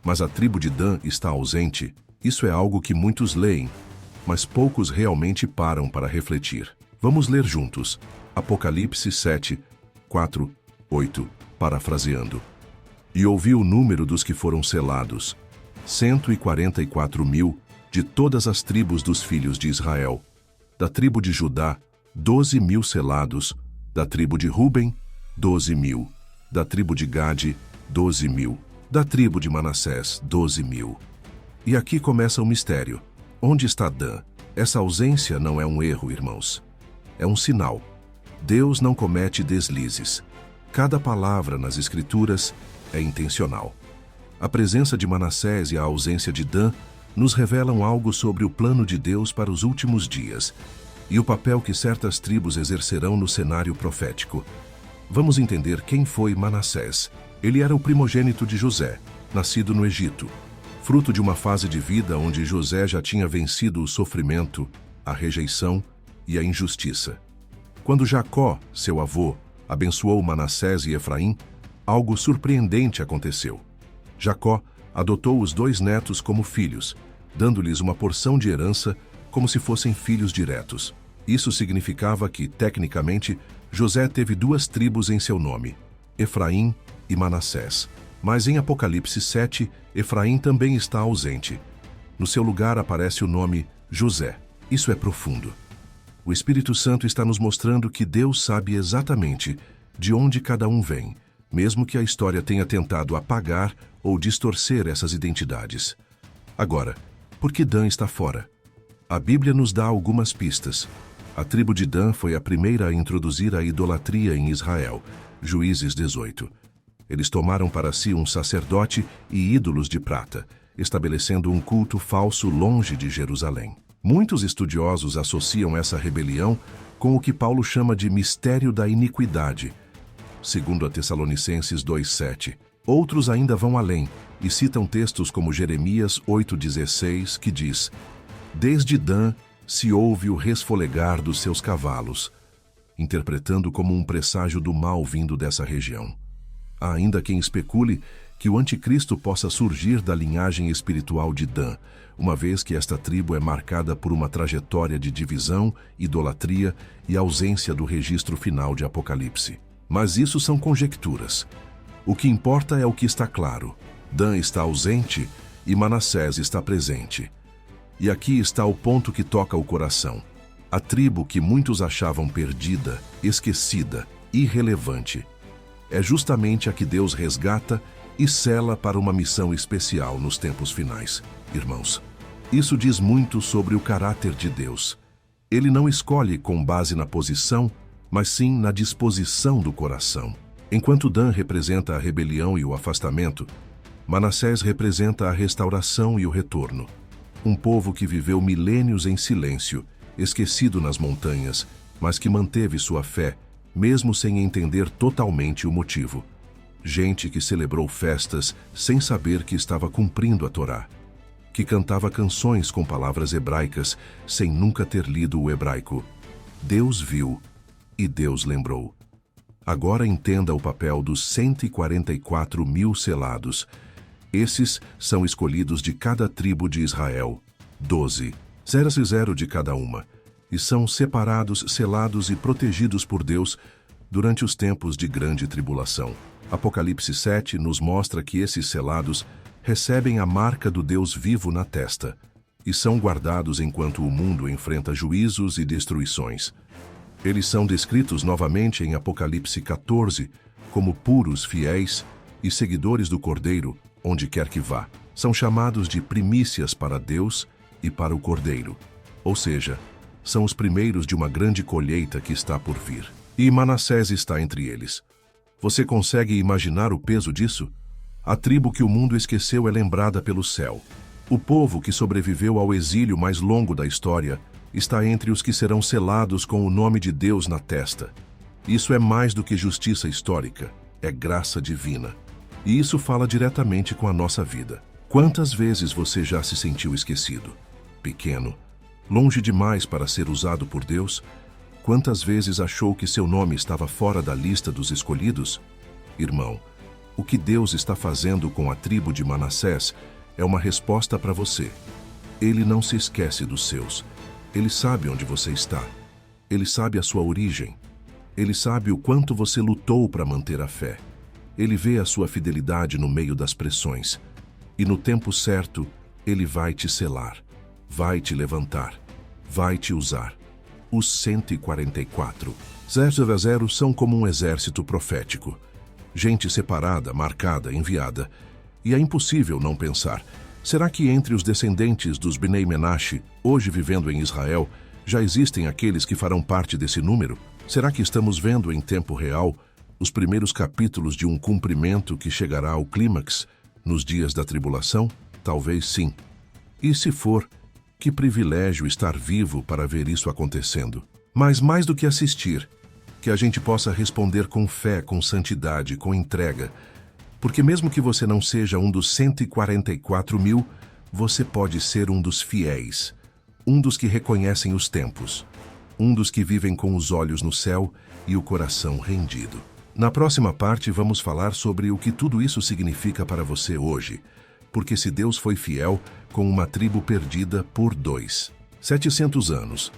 Speaker 1: mas a tribo de Dan está ausente? Isso é algo que muitos leem, mas poucos realmente param para refletir. Vamos ler juntos. Apocalipse 7, 4, 8, parafraseando. E ouvi o número dos que foram selados, 144 mil, de todas as tribos dos filhos de Israel. Da tribo de Judá, 12 mil selados. Da tribo de Ruben, 12 mil. Da tribo de Gade, 12 mil. Da tribo de Manassés, 12 mil. E aqui começa o mistério. Onde está Dan? Essa ausência não é um erro, irmãos. É um sinal. Deus não comete deslizes. Cada palavra nas Escrituras é intencional. A presença de Manassés e a ausência de Dan nos revelam algo sobre o plano de Deus para os últimos dias e o papel que certas tribos exercerão no cenário profético. Vamos entender quem foi Manassés. Ele era o primogênito de José, nascido no Egito, fruto de uma fase de vida onde José já tinha vencido o sofrimento, a rejeição e a injustiça. Quando Jacó, seu avô, abençoou Manassés e Efraim, algo surpreendente aconteceu. Jacó adotou os 2 netos como filhos, dando-lhes uma porção de herança como se fossem filhos diretos. Isso significava que, tecnicamente, José teve 2 tribos em seu nome, Efraim e Manassés. Mas em Apocalipse 7, Efraim também está ausente. No seu lugar aparece o nome José. Isso é profundo. O Espírito Santo está nos mostrando que Deus sabe exatamente de onde cada um vem, mesmo que a história tenha tentado apagar ou distorcer essas identidades. Agora, por que Dan está fora? A Bíblia nos dá algumas pistas. A tribo de Dan foi a primeira a introduzir a idolatria em Israel, Juízes 18. Eles tomaram para si um sacerdote e ídolos de prata, estabelecendo um culto falso longe de Jerusalém. Muitos estudiosos associam essa rebelião com o que Paulo chama de mistério da iniquidade, segundo a Tessalonicenses 2:7. Outros ainda vão além e citam textos como Jeremias 8:16, que diz: "Desde Dan se ouve o resfolegar dos seus cavalos", interpretando como um presságio do mal vindo dessa região. Há ainda quem especule que o anticristo possa surgir da linhagem espiritual de Dan, uma vez que esta tribo é marcada por uma trajetória de divisão, idolatria e ausência do registro final de Apocalipse. Mas isso são conjecturas. O que importa é o que está claro. Dan está ausente e Manassés está presente. E aqui está o ponto que toca o coração. A tribo que muitos achavam perdida, esquecida, irrelevante, é justamente a que Deus resgata e sela para uma missão especial nos tempos finais. Irmãos, isso diz muito sobre o caráter de Deus. Ele não escolhe com base na posição, mas sim na disposição do coração. Enquanto Dan representa a rebelião e o afastamento, Manassés representa a restauração e o retorno. Um povo que viveu milênios em silêncio, esquecido nas montanhas, mas que manteve sua fé, mesmo sem entender totalmente o motivo. Gente que celebrou festas sem saber que estava cumprindo a Torá, que cantava canções com palavras hebraicas sem nunca ter lido o hebraico. Deus viu e Deus lembrou. Agora entenda o papel dos 144 mil selados. Esses são escolhidos de cada tribo de Israel, 12, 0 de cada uma, e são separados, selados e protegidos por Deus durante os tempos de grande tribulação. Apocalipse 7 nos mostra que esses selados recebem a marca do Deus vivo na testa e são guardados enquanto o mundo enfrenta juízos e destruições. Eles são descritos novamente em Apocalipse 14 como puros, fiéis e seguidores do Cordeiro, onde quer que vá. São chamados de primícias para Deus e para o Cordeiro, ou seja, são os primeiros de uma grande colheita que está por vir. E Manassés está entre eles. Você consegue imaginar o peso disso? A tribo que o mundo esqueceu é lembrada pelo céu. O povo que sobreviveu ao exílio mais longo da história está entre os que serão selados com o nome de Deus na testa. Isso é mais do que justiça histórica, é graça divina. E isso fala diretamente com a nossa vida. Quantas vezes você já se sentiu esquecido, pequeno, longe demais para ser usado por Deus? Quantas vezes achou que seu nome estava fora da lista dos escolhidos? Irmão, o que Deus está fazendo com a tribo de Manassés é uma resposta para você. Ele não se esquece dos seus. Ele sabe onde você está. Ele sabe a sua origem. Ele sabe o quanto você lutou para manter a fé. Ele vê a sua fidelidade no meio das pressões. E no tempo certo, Ele vai te selar, vai te levantar, vai te usar. Os 144, 0 são como um exército profético. Gente separada, marcada, enviada. E é impossível não pensar: será que entre os descendentes dos Bnei Menashe, hoje vivendo em Israel, já existem aqueles que farão parte desse número? Será que estamos vendo em tempo real os primeiros capítulos de um cumprimento que chegará ao clímax nos dias da tribulação? Talvez sim. E se for, que privilégio estar vivo para ver isso acontecendo. Mas mais do que assistir, que a gente possa responder com fé, com santidade, com entrega. Porque mesmo que você não seja um dos 144 mil, você pode ser um dos fiéis, um dos que reconhecem os tempos, um dos que vivem com os olhos no céu e o coração rendido. Na próxima parte vamos falar sobre o que tudo isso significa para você hoje, porque se Deus foi fiel com uma tribo perdida por 700 anos,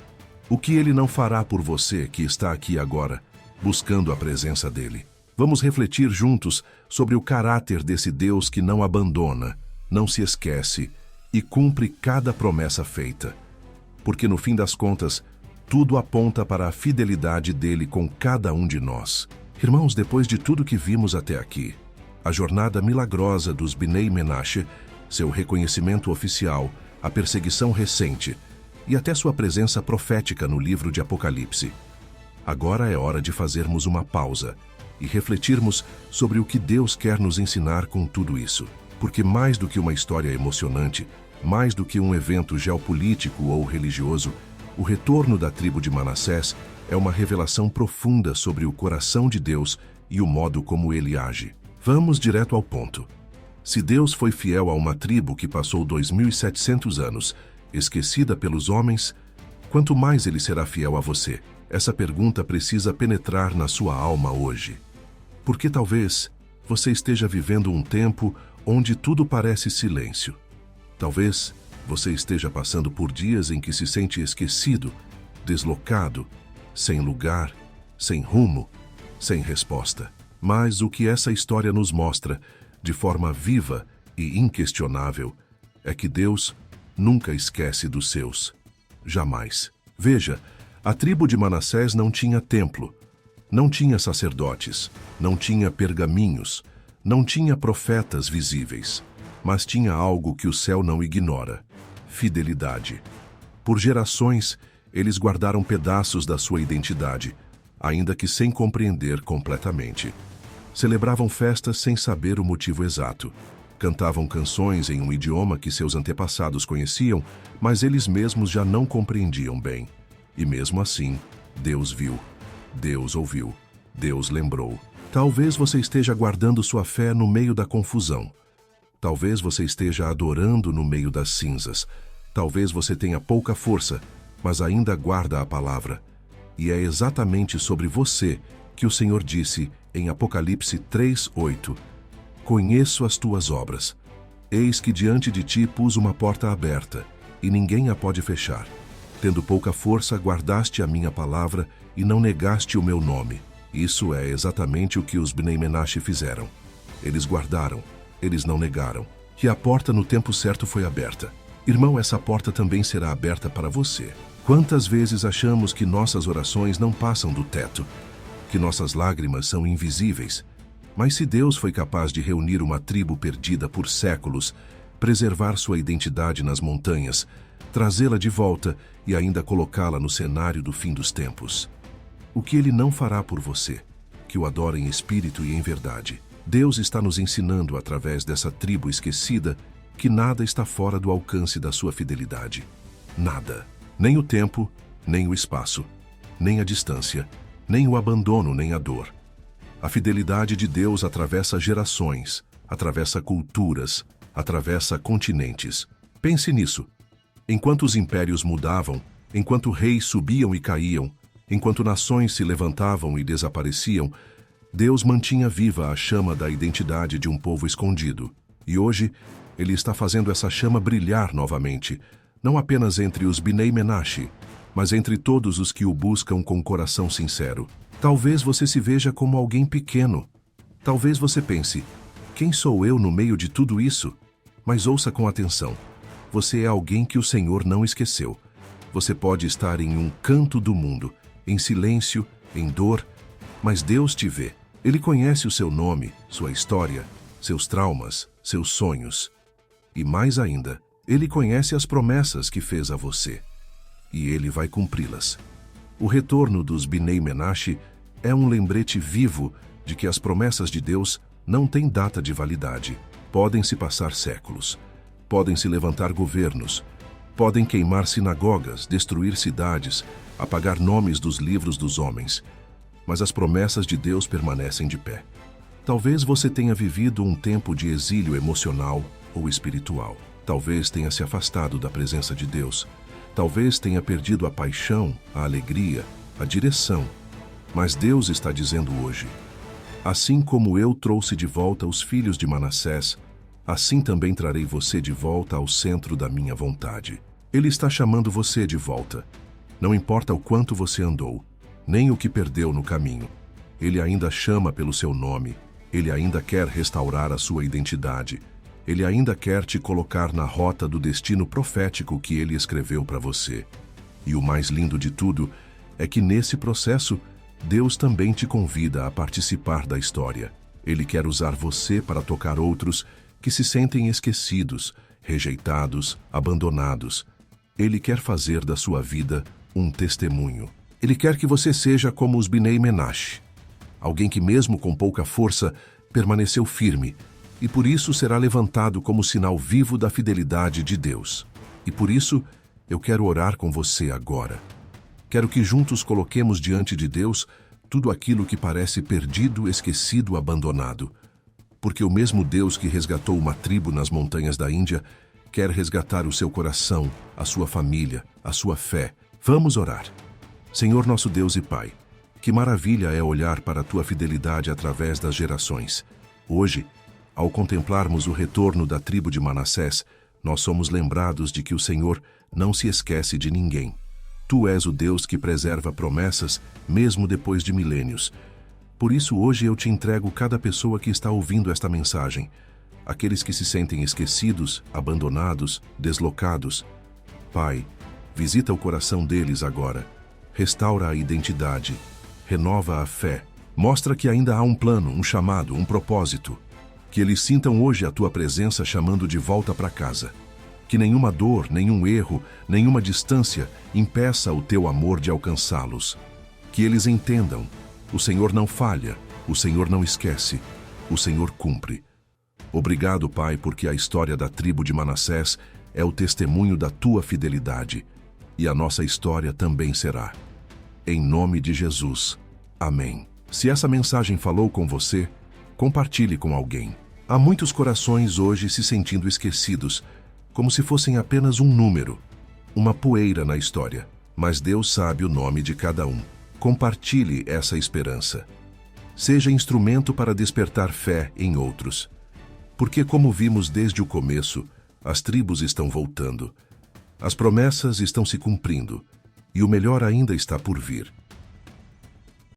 Speaker 1: o que Ele não fará por você que está aqui agora, buscando a presença dEle? Vamos refletir juntos sobre o caráter desse Deus que não abandona, não se esquece e cumpre cada promessa feita. Porque no fim das contas, tudo aponta para a fidelidade dele com cada um de nós. Irmãos, depois de tudo que vimos até aqui, a jornada milagrosa dos Bnei Menashe, seu reconhecimento oficial, a perseguição recente e até sua presença profética no livro de Apocalipse, agora é hora de fazermos uma pausa e refletirmos sobre o que Deus quer nos ensinar com tudo isso. Porque mais do que uma história emocionante, mais do que um evento geopolítico ou religioso, o retorno da tribo de Manassés É uma revelação profunda sobre o coração de Deus e o modo como ele age. Vamos direto ao ponto. Se Deus foi fiel a uma tribo que passou 2.700 anos, esquecida pelos homens, quanto mais ele será fiel a você? Essa pergunta precisa penetrar na sua alma hoje. Porque talvez você esteja vivendo um tempo onde tudo parece silêncio. Talvez você esteja passando por dias em que se sente esquecido, deslocado, sem lugar, sem rumo, sem resposta. Mas o que essa história nos mostra, de forma viva e inquestionável, é que Deus nunca esquece dos seus. Jamais. Veja, a tribo de Manassés não tinha templo, não tinha sacerdotes, não tinha pergaminhos, não tinha profetas visíveis, mas tinha algo que o céu não ignora: fidelidade. Por gerações, eles guardaram pedaços da sua identidade, ainda que sem compreender completamente. Celebravam festas sem saber o motivo exato. Cantavam canções em um idioma que seus antepassados conheciam, mas eles mesmos já não compreendiam bem. E mesmo assim, Deus viu, Deus ouviu, Deus lembrou. Talvez você esteja guardando sua fé no meio da confusão. Talvez você esteja adorando no meio das cinzas. Talvez você tenha pouca força, mas ainda guarda a palavra. E é exatamente sobre você que o Senhor disse em Apocalipse 3:8: Conheço as tuas obras. Eis que diante de ti pus uma porta aberta, e ninguém a pode fechar. Tendo pouca força, guardaste a minha palavra e não negaste o meu nome. Isso é exatamente o que os Bnei Menashe fizeram. Eles guardaram, eles não negaram. E a porta no tempo certo foi aberta. Irmão, essa porta também será aberta para você. Quantas vezes achamos que nossas orações não passam do teto, que nossas lágrimas são invisíveis? Mas se Deus foi capaz de reunir uma tribo perdida por séculos, preservar sua identidade nas montanhas, trazê-la de volta e ainda colocá-la no cenário do fim dos tempos, o que Ele não fará por você, que o adora em espírito e em verdade? Deus está nos ensinando através dessa tribo esquecida que nada está fora do alcance da sua fidelidade. Nada. Nem o tempo, nem o espaço, nem a distância, nem o abandono, nem a dor. A fidelidade de Deus atravessa gerações, atravessa culturas, atravessa continentes. Pense nisso. Enquanto os impérios mudavam, enquanto reis subiam e caíam, enquanto nações se levantavam e desapareciam, Deus mantinha viva a chama da identidade de um povo escondido. E hoje, Ele está fazendo essa chama brilhar novamente, não apenas entre os Bnei Menashe, mas entre todos os que o buscam com coração sincero. Talvez você se veja como alguém pequeno. Talvez você pense: quem sou eu no meio de tudo isso? Mas ouça com atenção. Você é alguém que o Senhor não esqueceu. Você pode estar em um canto do mundo, em silêncio, em dor, mas Deus te vê. Ele conhece o seu nome, sua história, seus traumas, seus sonhos. E mais ainda, Ele conhece as promessas que fez a você. E Ele vai cumpri-las. O retorno dos Bnei Menashe é um lembrete vivo de que as promessas de Deus não têm data de validade. Podem se passar séculos. Podem se levantar governos. Podem queimar sinagogas, destruir cidades, apagar nomes dos livros dos homens. Mas as promessas de Deus permanecem de pé. Talvez você tenha vivido um tempo de exílio emocional ou espiritual. Talvez tenha se afastado da presença de Deus. Talvez tenha perdido a paixão, a alegria, a direção. Mas Deus está dizendo hoje: assim como eu trouxe de volta os filhos de Manassés, assim também trarei você de volta ao centro da minha vontade. Ele está chamando você de volta. Não importa o quanto você andou, nem o que perdeu no caminho. Ele ainda chama pelo seu nome. Ele ainda quer restaurar a sua identidade. Ele ainda quer te colocar na rota do destino profético que Ele escreveu para você. E o mais lindo de tudo é que nesse processo, Deus também te convida a participar da história. Ele quer usar você para tocar outros que se sentem esquecidos, rejeitados, abandonados. Ele quer fazer da sua vida um testemunho. Ele quer que você seja como os Bnei Menashe, alguém que mesmo com pouca força permaneceu firme, e por isso será levantado como sinal vivo da fidelidade de Deus. E por isso, eu quero orar com você agora. Quero que juntos coloquemos diante de Deus tudo aquilo que parece perdido, esquecido, abandonado. Porque o mesmo Deus que resgatou uma tribo nas montanhas da Índia quer resgatar o seu coração, a sua família, a sua fé. Vamos orar. Senhor nosso Deus e Pai, que maravilha é olhar para a tua fidelidade através das gerações. Hoje, ao contemplarmos o retorno da tribo de Manassés, nós somos lembrados de que o Senhor não se esquece de ninguém. Tu és o Deus que preserva promessas mesmo depois de milênios. Por isso hoje eu te entrego cada pessoa que está ouvindo esta mensagem. Aqueles que se sentem esquecidos, abandonados, deslocados. Pai, visita o coração deles agora. Restaura a identidade. Renova a fé. Mostra que ainda há um plano, um chamado, um propósito. Que eles sintam hoje a tua presença chamando de volta para casa. Que nenhuma dor, nenhum erro, nenhuma distância impeça o teu amor de alcançá-los. Que eles entendam: o Senhor não falha, o Senhor não esquece, o Senhor cumpre. Obrigado, Pai, porque a história da tribo de Manassés é o testemunho da tua fidelidade. E a nossa história também será. Em nome de Jesus. Amém. Se essa mensagem falou com você, compartilhe com alguém. Há muitos corações hoje se sentindo esquecidos, como se fossem apenas um número, uma poeira na história. Mas Deus sabe o nome de cada um. Compartilhe essa esperança. Seja instrumento para despertar fé em outros. Porque, como vimos desde o começo, as tribos estão voltando. As promessas estão se cumprindo. E o melhor ainda está por vir.